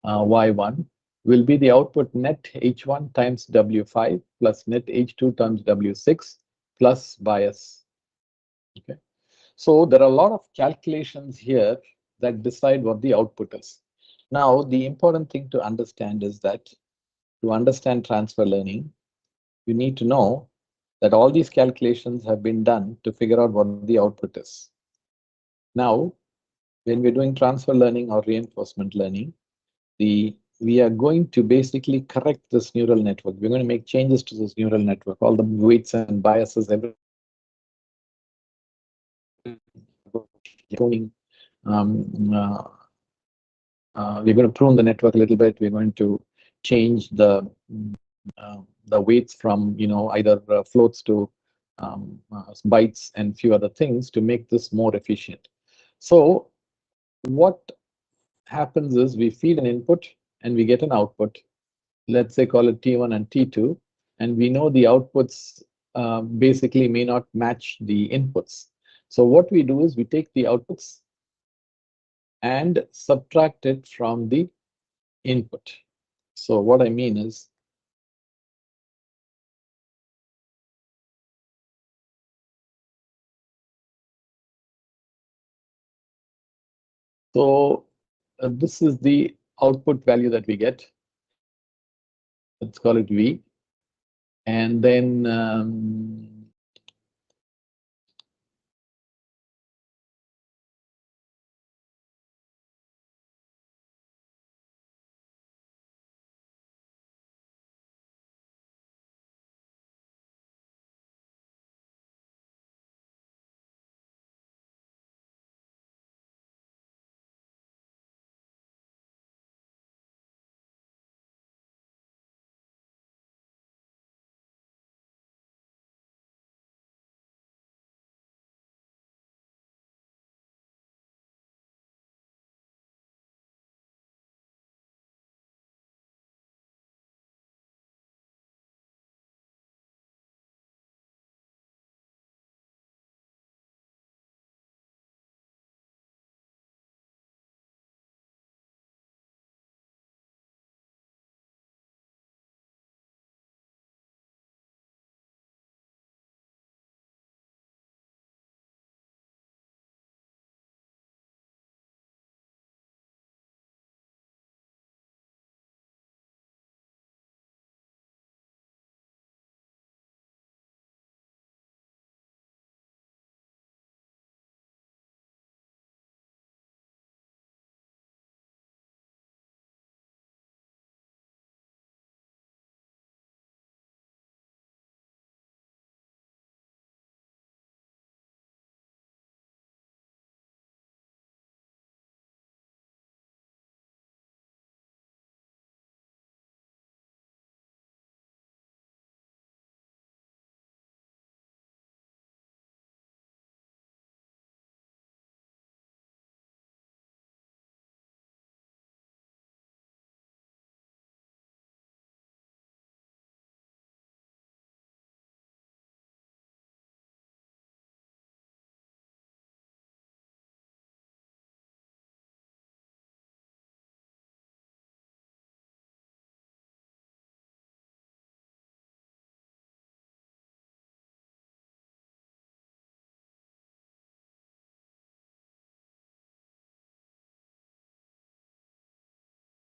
y1 will be the output net h1 times w5 plus net h2 times w6 plus bias. Okay, so there are a lot of calculations here that decide what the output is. Now, the important thing to understand is that to understand transfer learning, you need to know that all these calculations have been done to figure out what the output is. Now, when we're doing transfer learning or reinforcement learning, we are going to basically correct this neural network. We're going to make changes to this neural network, all the weights and biases, everything. Um, uh, we're going to prune the network a little bit. We're going to change the weights from either floats to bytes and few other things to make this more efficient. So what happens is we feed an input and we get an output. Let's say call it T1 and T2, and we know the outputs basically may not match the inputs. So what we do is we take the outputs and subtract it from the input. So what I mean is, so this is the output value that we get. Let's call it V. And then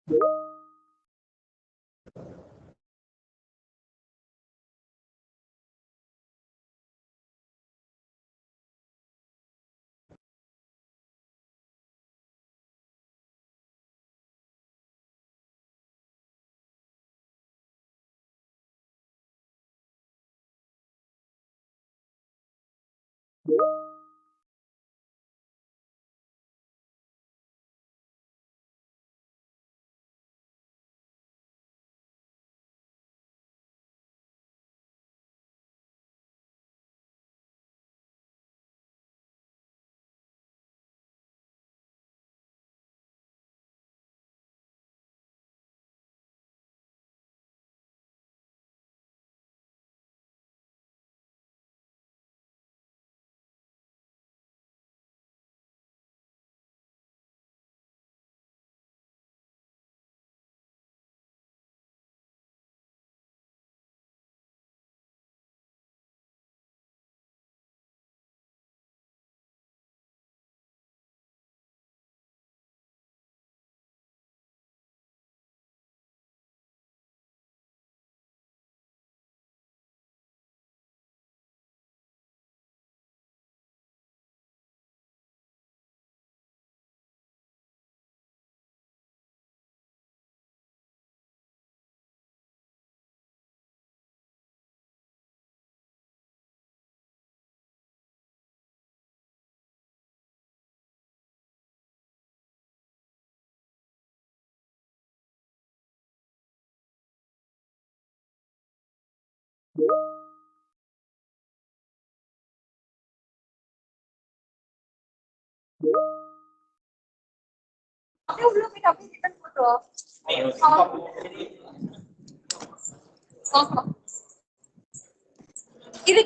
இது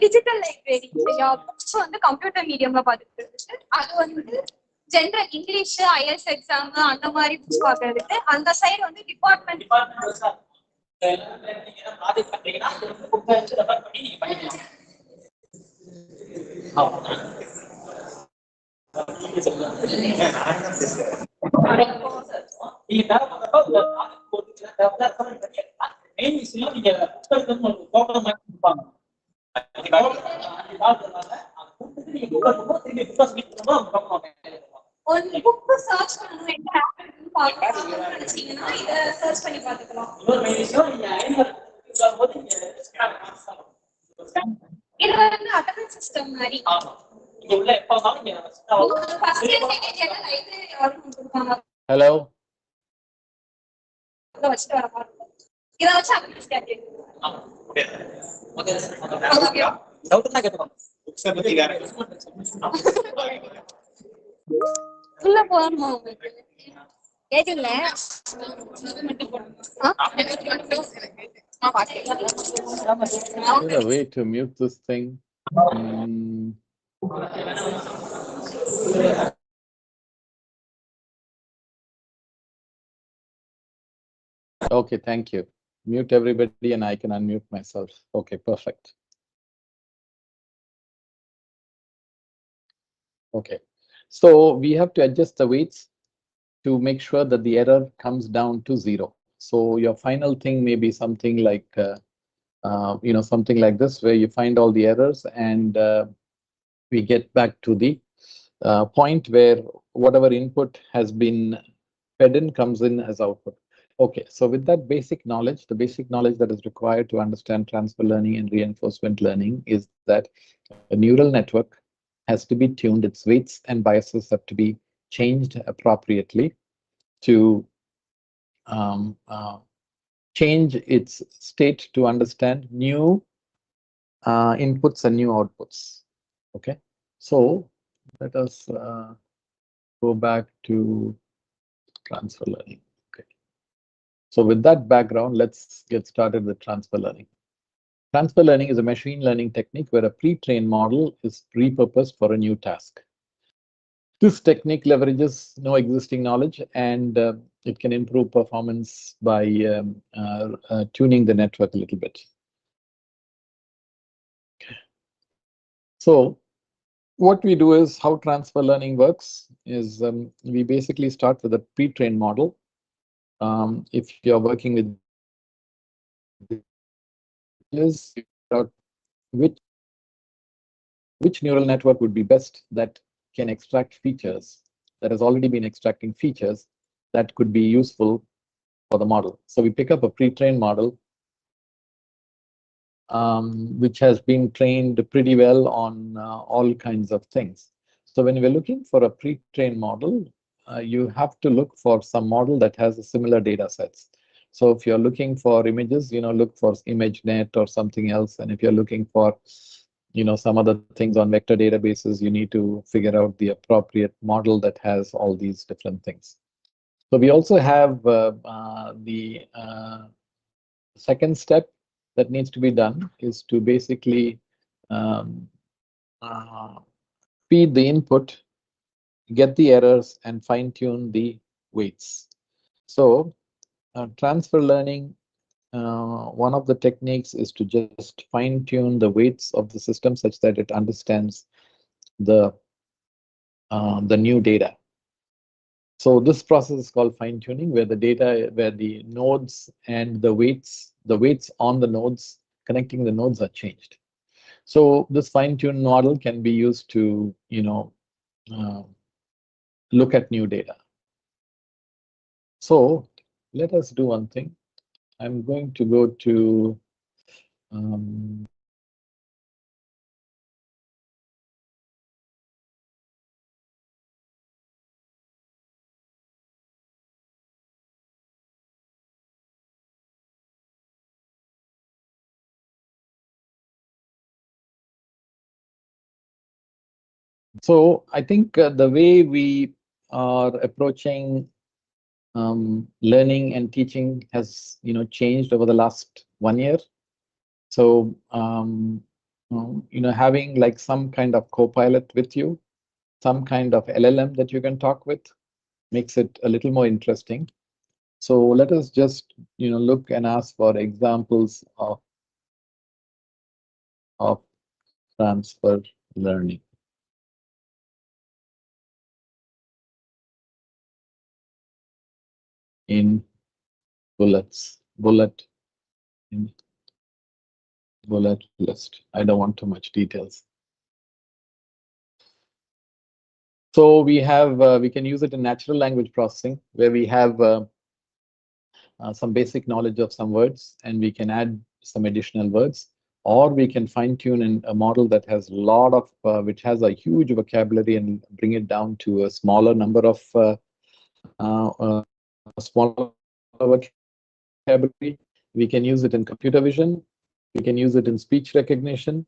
digital library சரியா books வந்து computer மீடியம்ல பாத்துட்டு இருக்கு அது வந்து general English ஐஎல்ஸ் exam அந்த மாதிரி books பாக்குறதுக்கு அந்த சைடு வந்து டிபார்ட்மெண்ட் ஒரு புக் சர்ச் பண்ணணும் என்ன ஆப்னு பார்க்கணும்னு நினைச்சீங்கன்னா இதை சர்ச் பண்ணி பார்த்துக்கலாம். இது வந்து அட்டனன்ஸ் சிஸ்டம் மாதிரி ஃபர்ஸ்ட் இயர் செகண்ட் இயர்ல லைப்ரரி யாரும் கொடுப்பாங்க. Hello. இதை வச்சுட்டு வர மாதிரி இதை வச்சு அட்டனன்ஸ் கேட்கணும். உள்ள போகணுமா உங்களுக்கு கேட்கல Is there a way to mute this thing? Okay, thank you. Mute everybody and I can unmute myself. Okay, perfect. Okay, so we have to adjust the weights to make sure that the error comes down to 0. So your final thing may be something like, something like this, where you find all the errors and we get back to the point where whatever input has been fed in comes in as output. Okay, so with that basic knowledge, the basic knowledge that is required to understand transfer learning and reinforcement learning is that a neural network has to be tuned, its weights and biases have to be changed appropriately to change its state to understand new inputs and new outputs. Okay, so let us go back to transfer learning. Okay, so with that background, let's get started with transfer learning. Transfer learning is a machine learning technique where a pre-trained model is repurposed for a new task. This technique leverages no existing knowledge and it can improve performance by tuning the network a little bit. So what we do is, how transfer learning works is we basically start with a pre-trained model. if you're working with images, which which neural network would be best that can extract features that has already been extracting features that could be useful for the model. So we pick up a pre-trained model which has been trained pretty well on all kinds of things. So when we're looking for a pre-trained model, you have to look for some model that has a similar data sets. So if you're looking for images, look for ImageNet or something else. And if you're looking for, some other things on vector databases, you need to figure out the appropriate model that has all these different things. So we also have the second step that needs to be done is to basically um, uh, feed the input, get the errors, and fine-tune the weights. So transfer learning, one of the techniques is to just fine-tune the weights of the system such that it understands the new data. So this process is called fine-tuning, where the nodes and the weights on the nodes connecting the nodes are changed. So this fine-tuned model can be used to, uh, look at new data. So let us do one thing. I'm going to go to so I think the way we are approaching learning and teaching has changed over the last 1 year. So having like some kind of co-pilot with you, some kind of LLM that you can talk with, makes it a little more interesting. So let us just look and ask for examples of transfer learning. In bullet list. I don't want too much details. So we have we can use it in natural language processing, where we have some basic knowledge of some words, and we can add some additional words, or we can fine tune in a model that has a lot of which has a huge vocabulary and bring it down to a smaller number of smaller vocabulary. We can use it in computer vision. We can use it in speech recognition,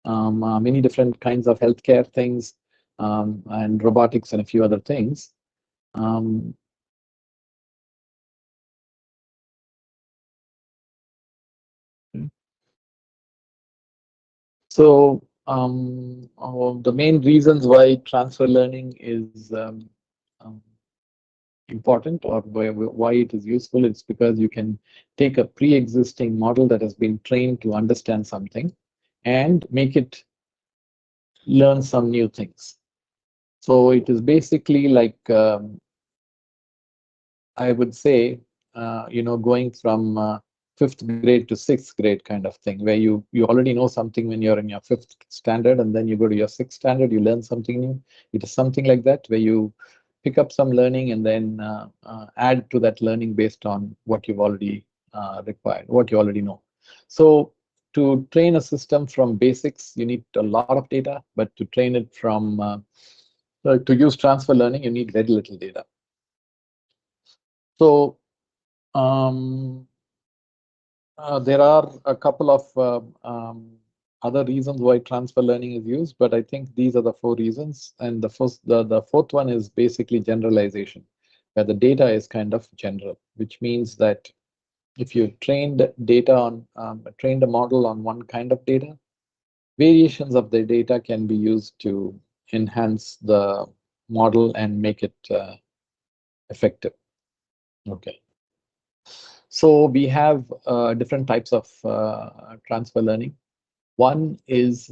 many different kinds of healthcare things, and robotics and a few other things. So the main reasons why transfer learning is important, or why it is useful, is because you can take a pre-existing model that has been trained to understand something and make it learn some new things. So it is basically like I would say, going from fifth grade to sixth grade kind of thing, where you already know something when you're in your fifth standard, and then you go to your sixth standard, you learn something new. It is something like that, where you pick up some learning and then add to that learning based on what you've already required, what you already know. So to train a system from basics, you need a lot of data, but to train it from to use transfer learning, you need very little data. So there are a couple of other reasons why transfer learning is used, but I think these are the four reasons. And the fourth one is basically generalization, where the data is kind of general, which means that if you trained a model on one kind of data, variations of the data can be used to enhance the model and make it effective. Okay. So we have different types of transfer learning. One is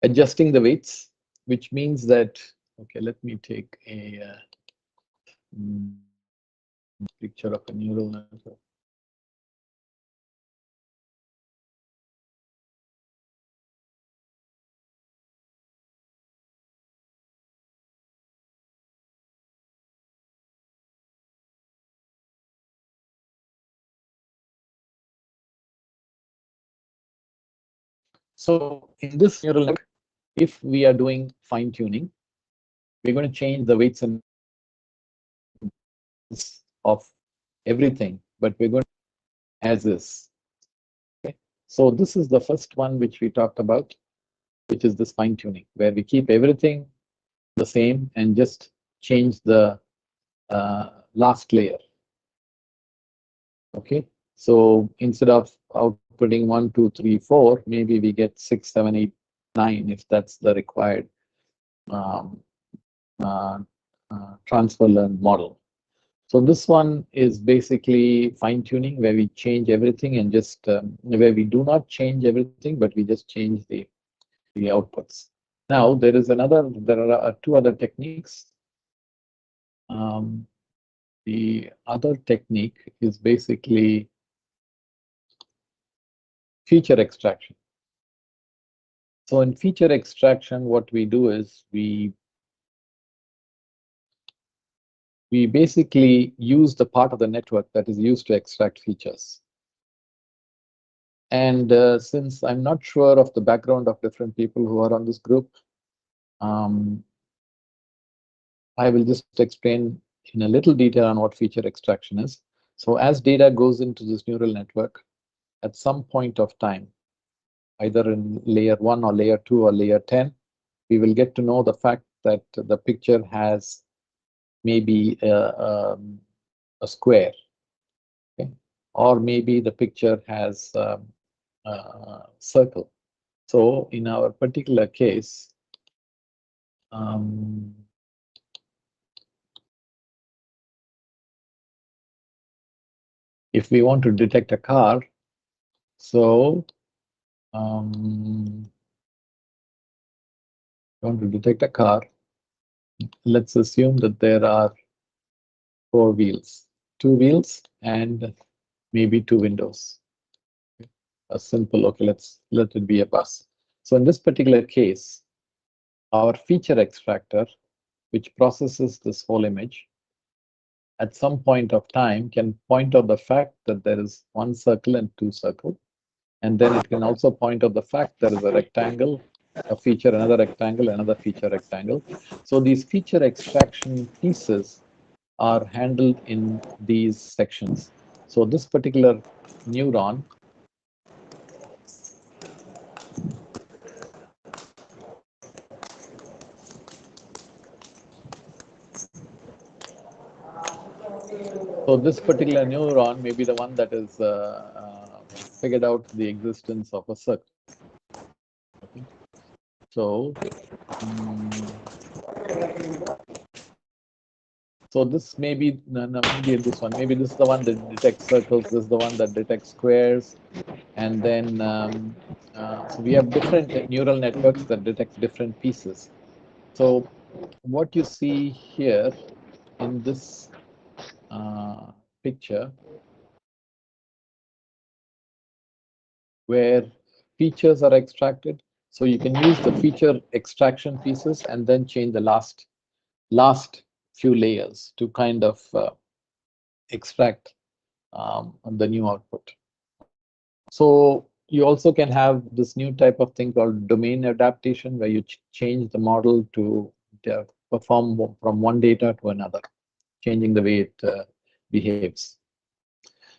adjusting the weights, which means that, okay, let me take a picture of a neural network. So in this neural network, if we are doing fine tuning, we're going to change the weights and of everything, but we're going to as is. Okay. So this is the first one which we talked about, which is this fine tuning, where we keep everything the same and just change the last layer. Okay. So instead of outputting 1, 2, 3, 4, maybe we get 6, 7, 8, 9 if that's the required um, transfer learned model. So this one is basically fine tuning, where we change everything and just where we do not change everything, but we just change the outputs. Now there are two other techniques. The other technique is basically feature extraction. So in feature extraction, what we do is we basically use the part of the network that is used to extract features. And since I'm not sure of the background of different people who are on this group, I will just explain in a little detail on what feature extraction is. So as data goes into this neural network, at some point of time, either in layer 1 or layer 2 or layer 10, we will get to know the fact that the picture has maybe a square, okay? Or maybe the picture has a circle. So in our particular case, if we want to detect a car, so want to detect a car, let's assume that there are 4 wheels, 2 wheels and maybe 2 windows. A simple, okay, let it be a bus. So in this particular case, our feature extractor, which processes this whole image, at some point of time can point out the fact that there is 1 circle and 2 circles. And then it can also point out the fact there is a rectangle, a feature, another rectangle, another feature rectangle. So these feature extraction pieces are handled in these sections. So this particular neuron may be the one that is figured out the existence of a circle. Okay. So, so this may be, maybe this one, maybe this is the one that detects circles, this is the one that detects squares, and then so we have different neural networks that detect different pieces. So what you see here in this picture, where features are extracted, so you can use the feature extraction pieces and then change the last few layers to kind of extract the new output. So you also can have this new type of thing called domain adaptation, where you change the model to perform from one data to another, changing the way it behaves.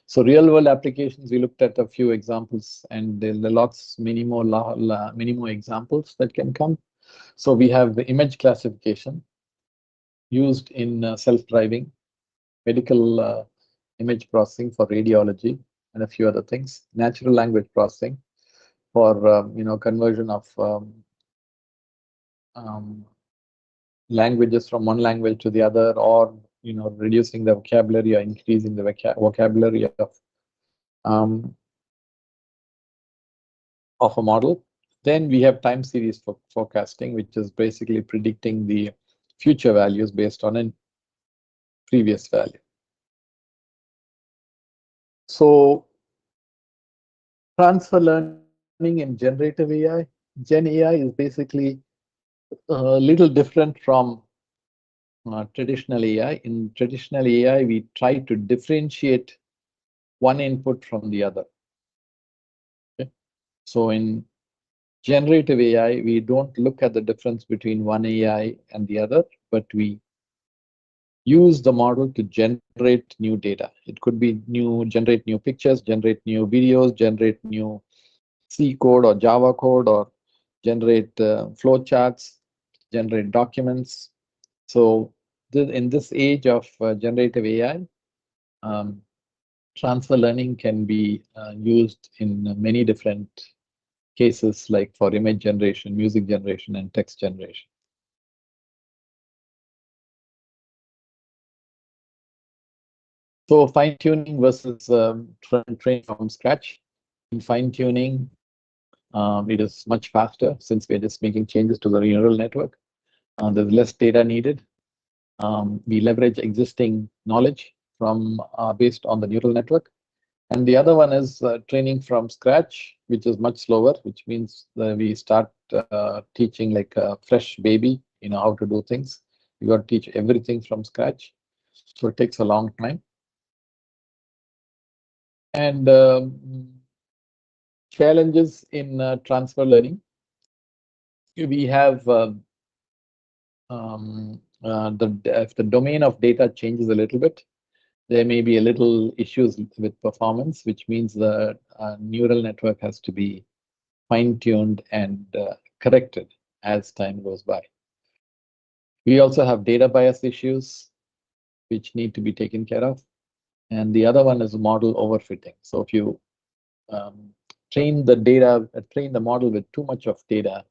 So real world applications, we looked at a few examples, and there are many more examples that can come. So we have the image classification used in self-driving, medical image processing for radiology, and a few other things. Natural language processing for conversion of languages from one language to the other, or reducing the vocabulary or increasing the vocabulary of a model. Then we have time series forecasting, which is basically predicting the future values based on an previous value. So transfer learning in generative AI, Gen AI is basically a little different from traditional AI. In traditional AI, we try to differentiate one input from the other. Okay? So in generative AI, we don't look at the difference between one AI and the other, but we use the model to generate new data. It could be generate new pictures, generate new videos, generate new C code or Java code, or generate flow charts, generate documents. So in this age of generative AI, um, transfer learning can be used in many different cases, like for image generation, music generation, and text generation. So fine-tuning versus training from scratch. In fine-tuning, it is much faster since we're just making changes to the neural network. There's less data needed. We leverage existing knowledge from based on the neural network. And the other one is training from scratch, which is much slower, which means that we start teaching like a fresh baby, how to do things. You got to teach everything from scratch. So it takes a long time. And challenges in transfer learning. We have if the domain of data changes a little bit, there may be a little issues with performance, which means the neural network has to be fine-tuned and corrected as time goes by. We also have data bias issues, which need to be taken care of. And the other one is model overfitting. So if you train the model with too much of data,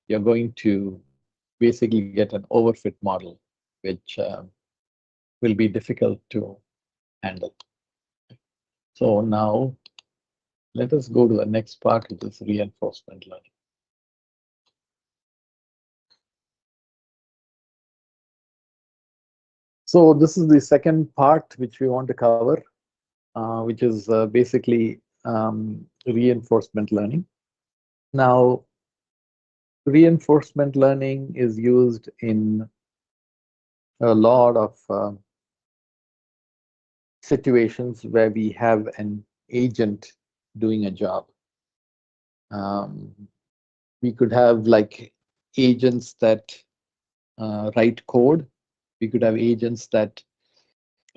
you're going to basically get an overfit model, which will be difficult to handle. So now let us go to the next part, which is reinforcement learning. So this is the second part which we want to cover, which is basically reinforcement learning. Now, reinforcement learning is used in a lot of situations where we have an agent doing a job. We could have like agents that write code. We could have agents that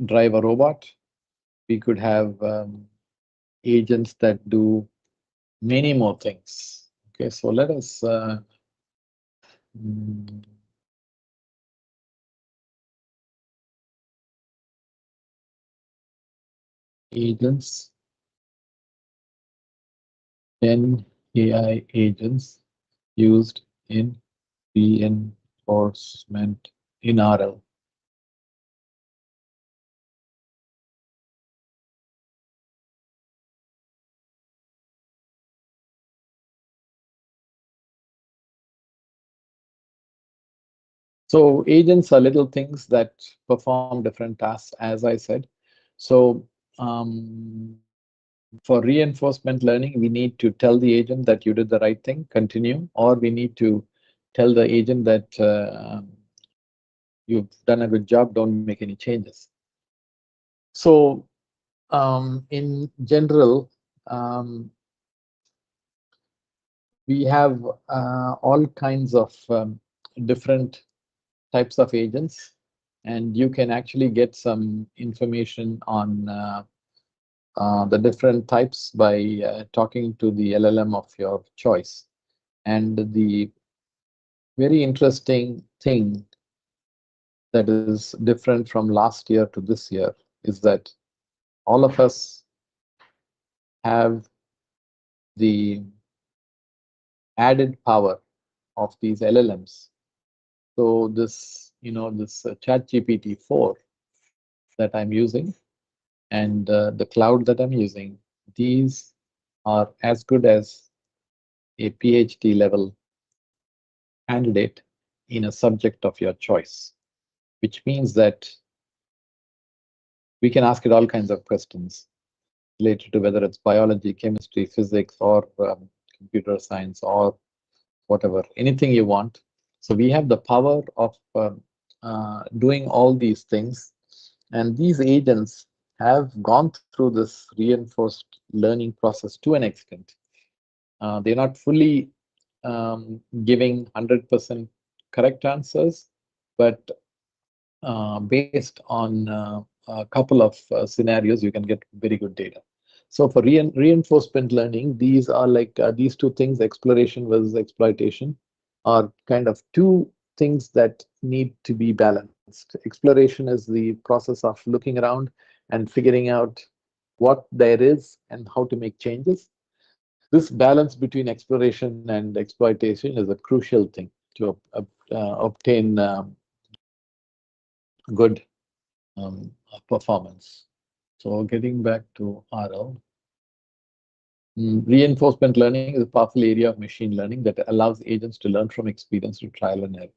drive a robot. We could have agents that do many more things. Okay, so let us agents, 10 AI agents used in reinforcement in RL. So agents are little things that perform different tasks, as I said. So for reinforcement learning, we need to tell the agent that you did the right thing, continue, or we need to tell the agent that you've done a good job, don't make any changes. So in general, we have all kinds of different types of agents, and you can actually get some information on the different types by talking to the LLM of your choice. And the very interesting thing that is different from last year to this year is that all of us have the added power of these LLMs. So this, this ChatGPT 4 that I'm using and the cloud that I'm using, these are as good as a PhD level candidate in a subject of your choice, which means that we can ask it all kinds of questions related to whether it's biology, chemistry, physics, or computer science, or whatever, anything you want. So we have the power of doing all these things. And these agents have gone through this reinforced learning process to an extent. They're not fully giving 100% correct answers, but based on a couple of scenarios, you can get very good data. So for reinforcement learning, these are like these two things, exploration versus exploitation, are kind of two things that need to be balanced. Exploration is the process of looking around and figuring out what there is and how to make changes. This balance between exploration and exploitation is a crucial thing to obtain good performance. So getting back to RL, reinforcement learning is a powerful area of machine learning that allows agents to learn from experience through trial and error.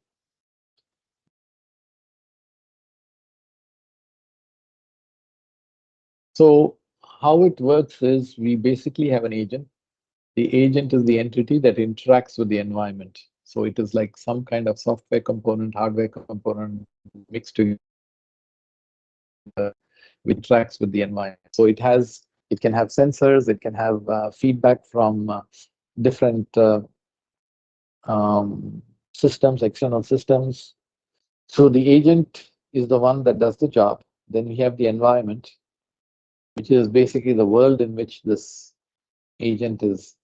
So how it works is we basically have an agent. The agent is the entity that interacts with the environment. So it is like some kind of software component, hardware component mixed together, which interacts with the environment. So it can have sensors, it can have feedback from different systems, external systems. So the agent is the one that does the job. Then we have the environment, which is basically the world in which this agent is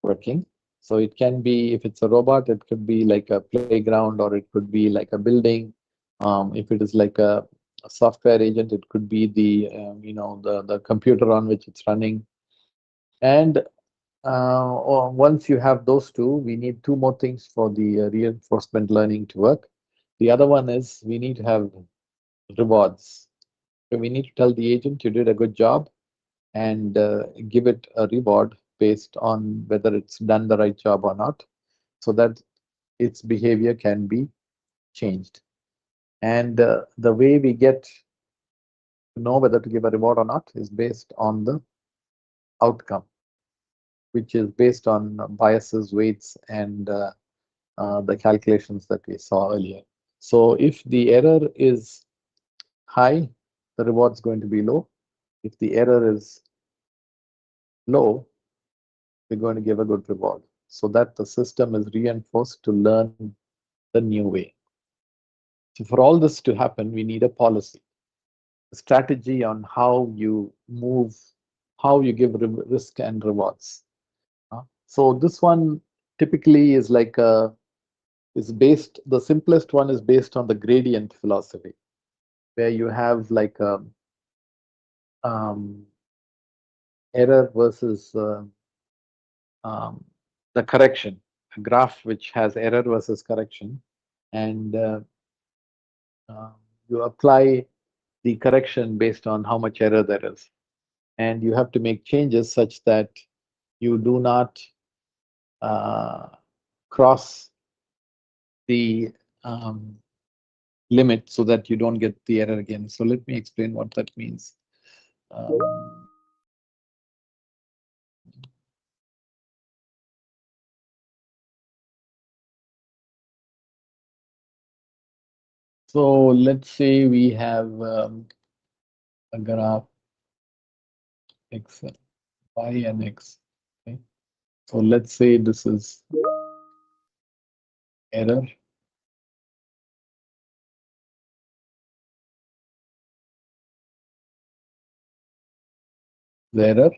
working. So it can be, if it's a robot, it could be like a playground, or it could be like a building. If it is like a software agent, it could be the the computer on which it's running. And once you have those two, we need two more things for the reinforcement learning to work. The other one is we need to have rewards. So we need to tell the agent you did a good job, and give it a reward based on whether it's done the right job or not, so that its behavior can be changed. And the way we get to know whether to give a reward or not is based on the outcome, which is based on biases, weights, and the calculations that we saw earlier. So if the error is high, the reward's going to be low. If the error is low, we're going to give a good reward, so that the system is reinforced to learn the new way. So for all this to happen, we need a policy, a strategy on how you move, how you give risk and rewards. So this one typically is like the simplest one is based on the gradient philosophy, where you have like a error versus um, the correction, a graph which has error versus correction, and uh, you apply the correction based on how much error there is. And you have to make changes such that you do not uh, cross the limit, so that you don't get the error again. So let me explain what that means. So let's say we have a graph x, y, and x. Okay? So let's say this is error. The error.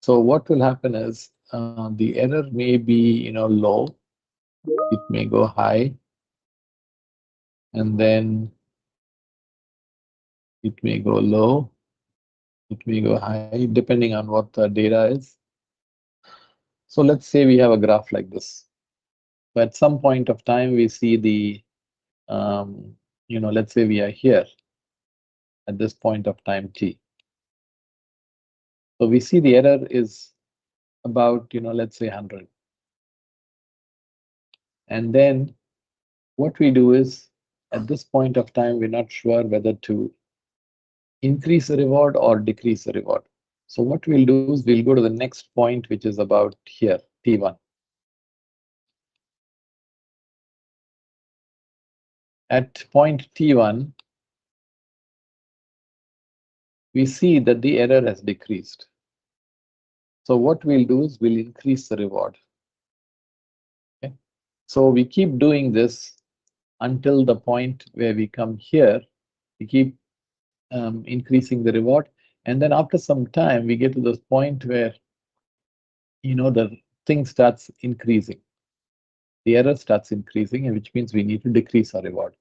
So what will happen is the error may be low, it may go high, and then it may go low, it may go high, depending on what the data is. So let's say we have a graph like this. So at some point of time, we see the, let's say we are here at this point of time t. So we see the error is about, let's say 100. And then what we do is, at this point of time, we're not sure whether to increase the reward or decrease the reward. So what we'll do is we'll go to the next point, which is about here, T1. At point T1, we see that the error has decreased. So what we'll do is we'll increase the reward. Okay? So we keep doing this until the point where we come here. We keep increasing the reward, and then after some time we get to this point where the thing starts increasing. The error starts increasing, which means we need to decrease our reward.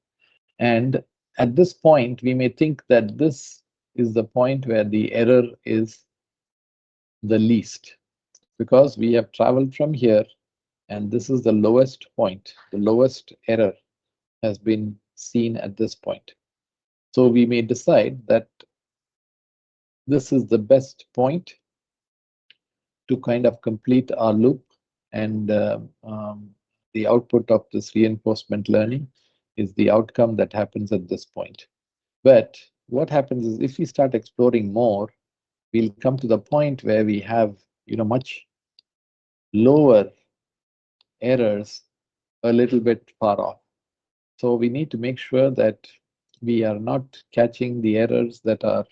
And at this point, we may think that this is the point where the error is the least, because we have traveled from here, and this is the lowest point. The lowest error has been seen at this point. So we may decide that this is the best point to kind of complete our loop, and the output of this reinforcement learning is the outcome that happens at this point. But what happens is, if we start exploring more, we'll come to the point where we have much lower errors a little bit far off. So we need to make sure that we are not catching the errors that are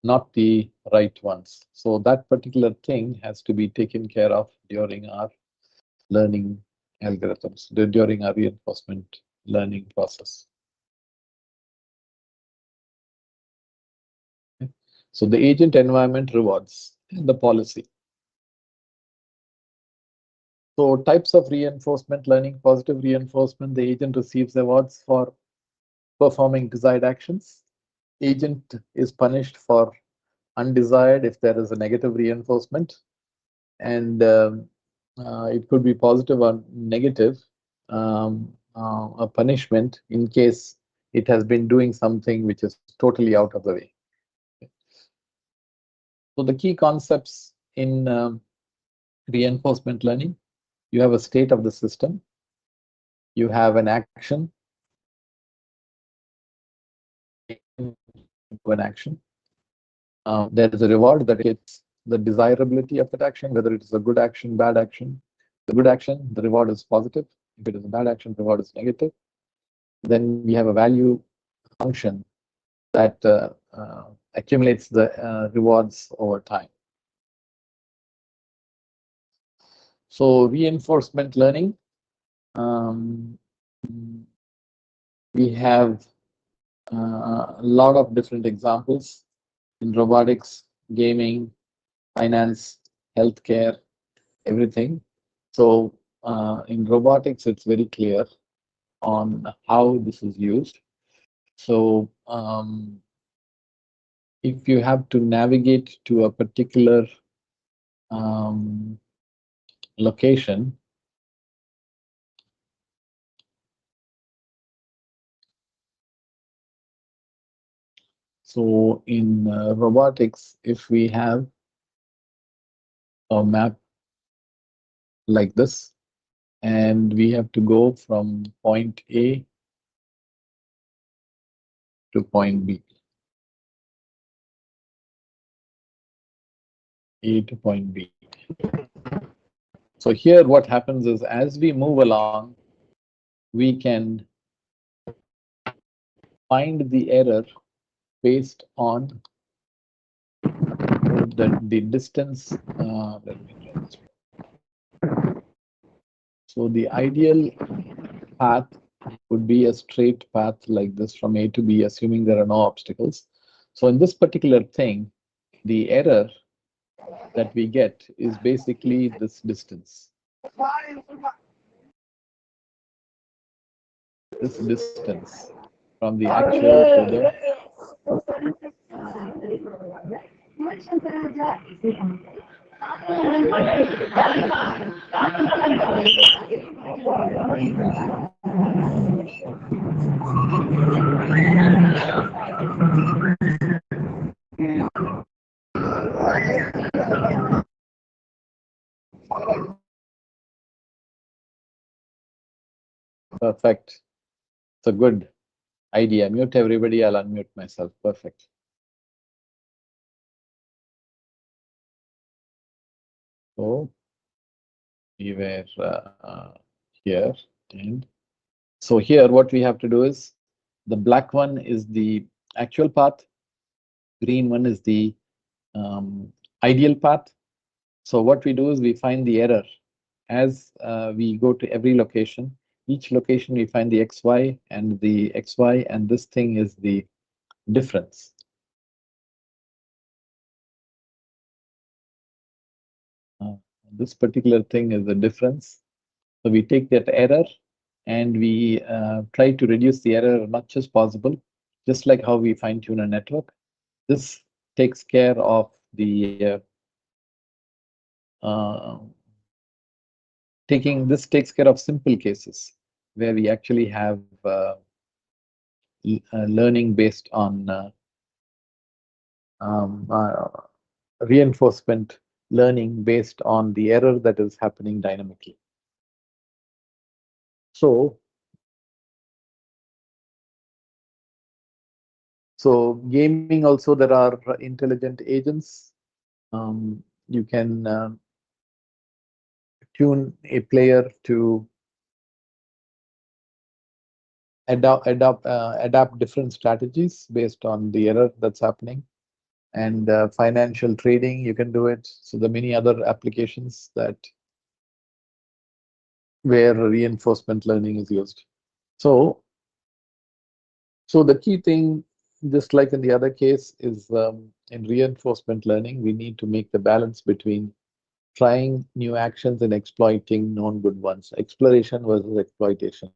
not the right ones. So that particular thing has to be taken care of during our learning algorithms, during our reinforcement learning process. Okay. So the agent environment rewards and the policy. So types of reinforcement learning: positive reinforcement, the agent receives awards for performing desired actions. Agent is punished for undesired if there is a negative reinforcement, and it could be positive or negative, a punishment in case it has been doing something which is totally out of the way. So the key concepts in reinforcement learning: you have a state of the system, you have an action, an action. There is a reward that gets the desirability of that action, whether it is a good action, bad action. The good action, the reward is positive. If it is a bad action, the reward is negative. Then we have a value function that accumulates the rewards over time. So reinforcement learning, we have a lot of different examples in robotics, gaming, finance, healthcare, everything. So in robotics, it's very clear on how this is used. So if you have to navigate to a particular location, so in robotics, if we have a map like this, and we have to go from point A to point B, A to point B. So here what happens is, as we move along, we can find the error based on the distance. Let me try this. So the ideal path would be a straight path like this from A to B, assuming there are no obstacles. So in this particular thing, the error that we get is basically this distance. This distance from the actual to the perfect. So good. idea. Mute everybody, I'll unmute myself. Perfect. So we were here, and so here what we have to do is the black one is the actual path, green one is the ideal path. So what we do is we find the error as we go to every location. Each location we find the xy, and the xy, and this thing is the difference. This particular thing is the difference. So we take that error and we try to reduce the error as much as possible, just like how we fine tune a network. This takes care of the this takes care of simple cases where we actually have learning based on reinforcement learning based on the error that is happening dynamically. So gaming also, there are intelligent agents. You can tune a player to adapt different strategies based on the error that's happening. And financial trading, you can do it. So the many other applications that where reinforcement learning is used. So the key thing, just like in the other case, is in reinforcement learning, we need to make the balance between trying new actions and exploiting known good ones. Exploration versus exploitation.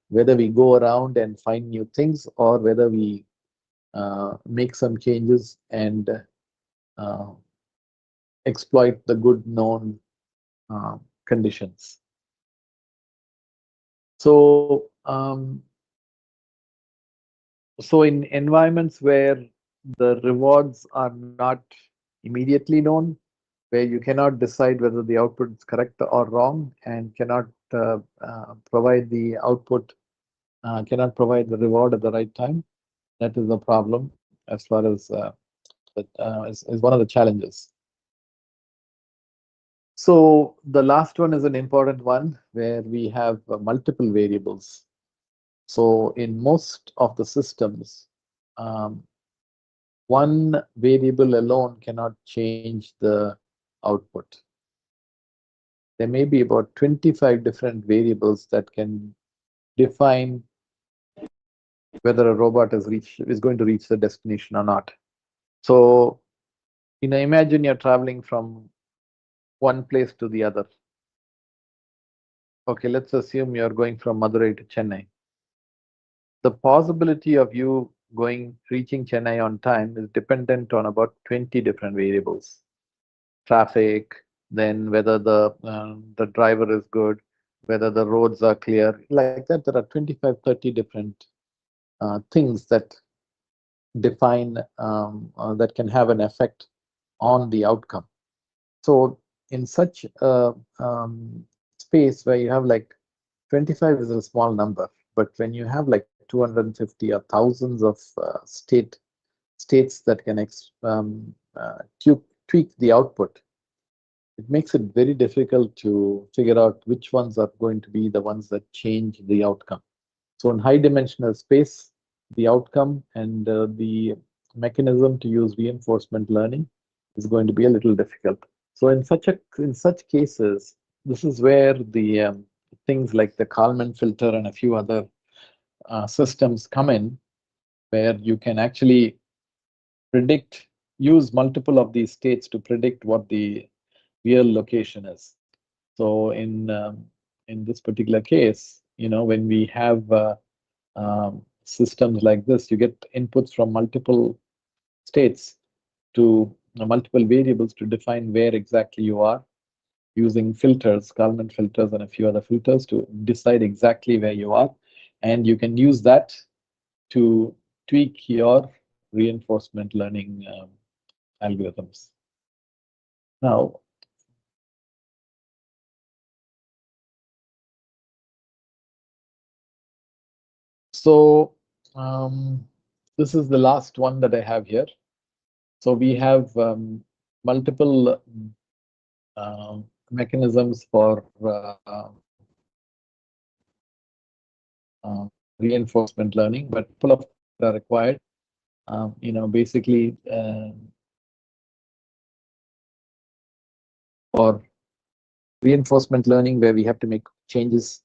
Whether we go around and find new things, or whether we make some changes and uh, exploit the good known conditions. So in environments where the rewards are not immediately known, where you cannot decide whether the output is correct or wrong, and cannot provide the output, cannot provide the reward at the right time, that is a problem as far as is one of the challenges. So the last one is an important one where we have multiple variables. So in most of the systems, one variable alone cannot change the output. There may be about 25 different variables that can define whether a robot is going to reach the destination or not. So, imagine you're traveling from one place to the other. Okay, let's assume you're going from Madurai to Chennai. The possibility of you reaching Chennai on time is dependent on about 20 different variables. Traffic, then whether the driver is good, whether the roads are clear. Like that, there are 25, 30 different things that define that can have an effect on the outcome. So in such a space where you have like 25 is a small number, but when you have like 250 or thousands of states that can tweak the output, it makes it very difficult to figure out which ones are going to be the ones that change the outcome. So in high dimensional space, the outcome and the mechanism to use reinforcement learning is going to be a little difficult. So in such cases, this is where the things like the Kalman filter and a few other systems come in, where you can actually use multiple of these states to predict what the real location is. So in this particular case, when we have systems like this, you get inputs from multiple states to multiple variables to define where exactly you are, using filters, Kalman filters, and a few other filters to decide exactly where you are. And you can use that to tweak your reinforcement learning algorithms. Now, so This is the last one that I have here. So we have multiple mechanisms for reinforcement learning, but couple of things that are required. Basically for reinforcement learning, where we have to make changes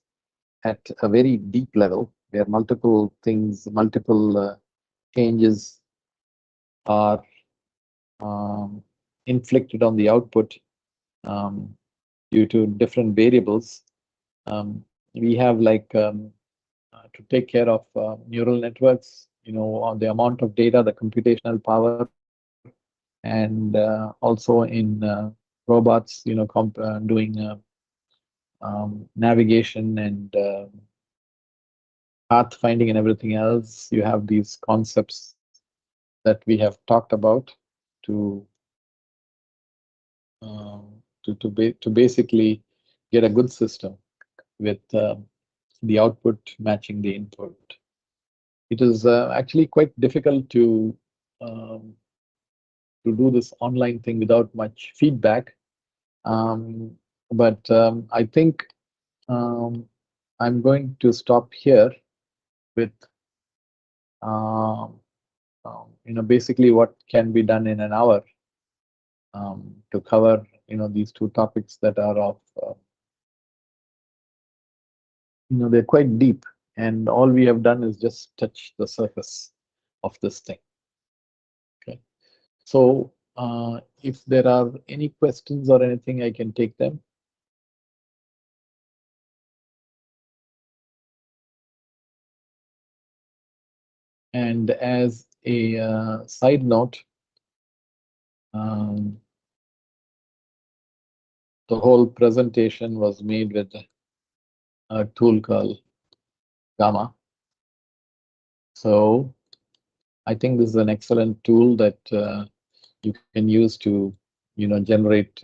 at a very deep level, where multiple things, multiple changes are inflicted on the output due to different variables. We have like to take care of neural networks, on the amount of data, the computational power, and also in robots, doing navigation and path finding and everything else. You have these concepts that we have talked about to basically get a good system with the output matching the input. It is actually quite difficult to do this online thing without much feedback. But I think I'm going to stop here with basically what can be done in an hour to cover these two topics that are of they're quite deep, and all we have done is just touch the surface of this thing. Okay, so if there are any questions or anything, I can take them. And as a side note, the whole presentation was made with a tool called Gamma. So I think this is an excellent tool that you can use to generate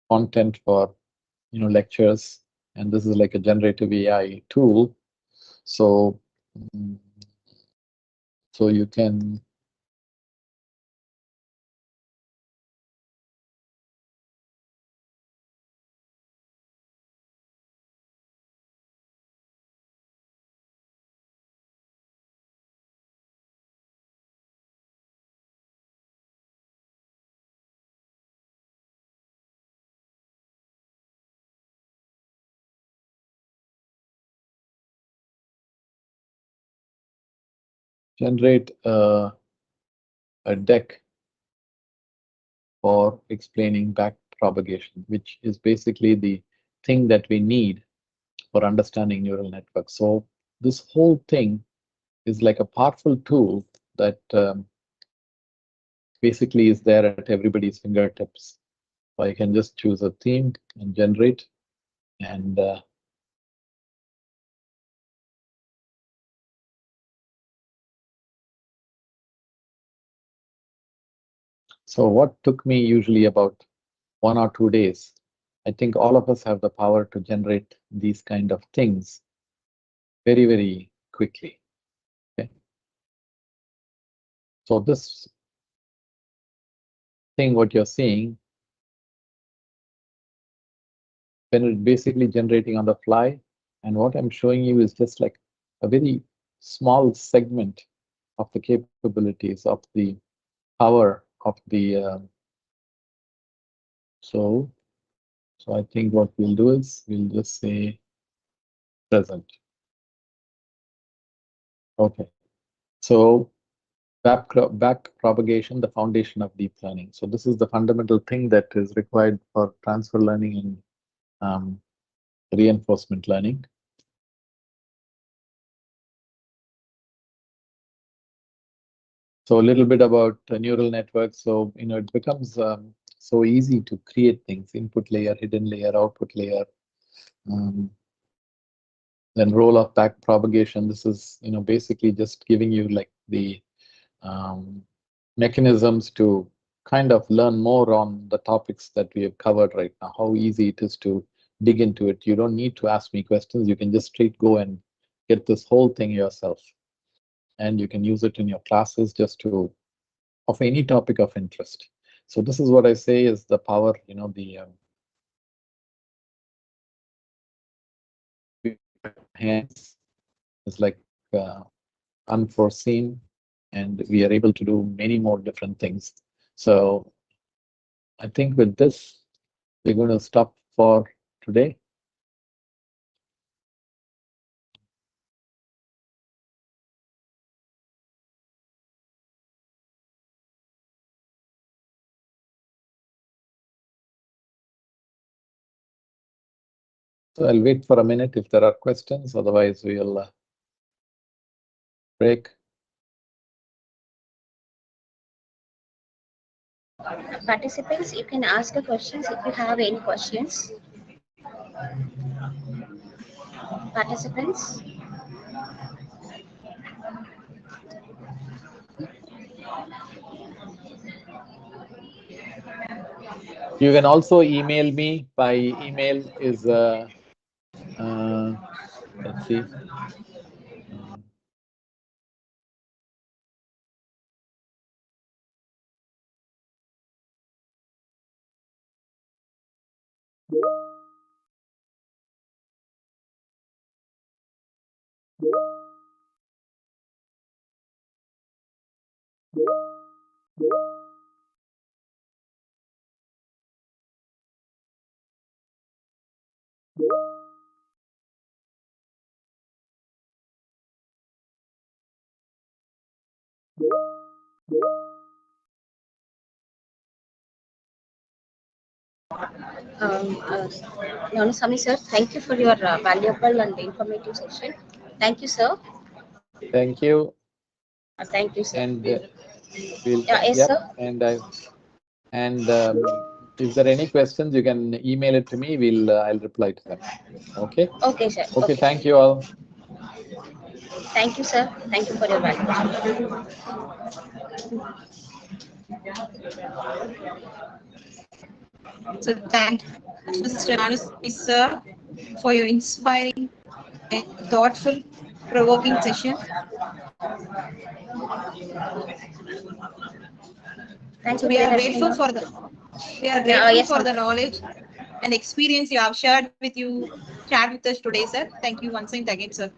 content for lectures, and this is like a generative AI tool. So you can generate a deck for explaining back propagation, which is basically the thing that we need for understanding neural networks. So this whole thing is like a powerful tool that basically is there at everybody's fingertips. So I can just choose a theme and generate, and so what took me usually about 1 or 2 days, I think all of us have the power to generate these kind of things very, very quickly. Okay. So this thing, what you're seeing, when it's basically generating on the fly, and what I'm showing you is just like a very small segment of the capabilities of the power of the so I think what we'll do is we'll just say present. Okay, so back propagation, the foundation of deep learning. So this is the fundamental thing that is required for transfer learning and reinforcement learning. So a little bit about neural networks. So it becomes so easy to create things: input layer, hidden layer, output layer. Then role of back propagation. This is basically just giving you like the mechanisms to kind of learn more on the topics that we have covered right now. How easy it is to dig into it. You don't need to ask me questions. You can just straight go and get this whole thing yourself. and you can use it in your classes just to of any topic of interest. So this is what I say is the power, the hands is like unforeseen, and we are able to do many more different things. So I think with this, we're going to stop for today. So I'll wait for a minute if there are questions, otherwise we'll break. Participants, you can ask the questions if you have any questions. Participants. You can also email me. My email is let's see. Nanusami sir, thank you for your valuable and informative session. Thank you, sir. Thank you. Thank you, sir. And we'll Yes, yep. sir. And if there are any questions, you can email it to me. I'll reply to them. Okay. Okay, sir. Okay. Thank you all. Thank you, sir. Thank you for your valuable. So thank you, Mr. Nanusami sir, for your inspiring and thoughtful, provoking session. Thank So you, we are Priya. grateful for the Yes, for ma'am. the knowledge and experience you have shared with us today, sir. Thank you once again, sir.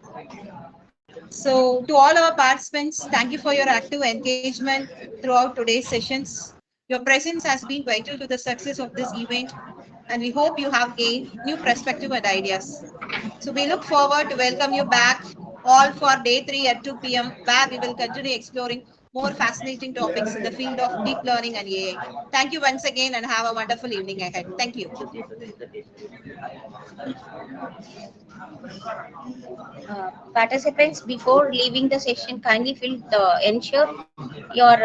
So to all our participants, thank you for your active engagement throughout today's sessions. Your presence has been vital to the success of this event, and we hope you have gained new perspective and ideas. So we look forward to welcome you back all for day 3 at 2 p.m., where we will continue exploring more fascinating topics in the field of deep learning and AI. Thank you once again and have a wonderful evening ahead. Thank you. Participants, before leaving the session, kindly ensure your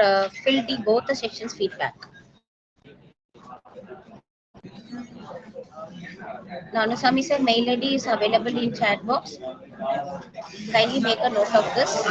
fill the both the sections feedback. Nanusami sir, mail ID is available in chat box. Kindly make a note of this.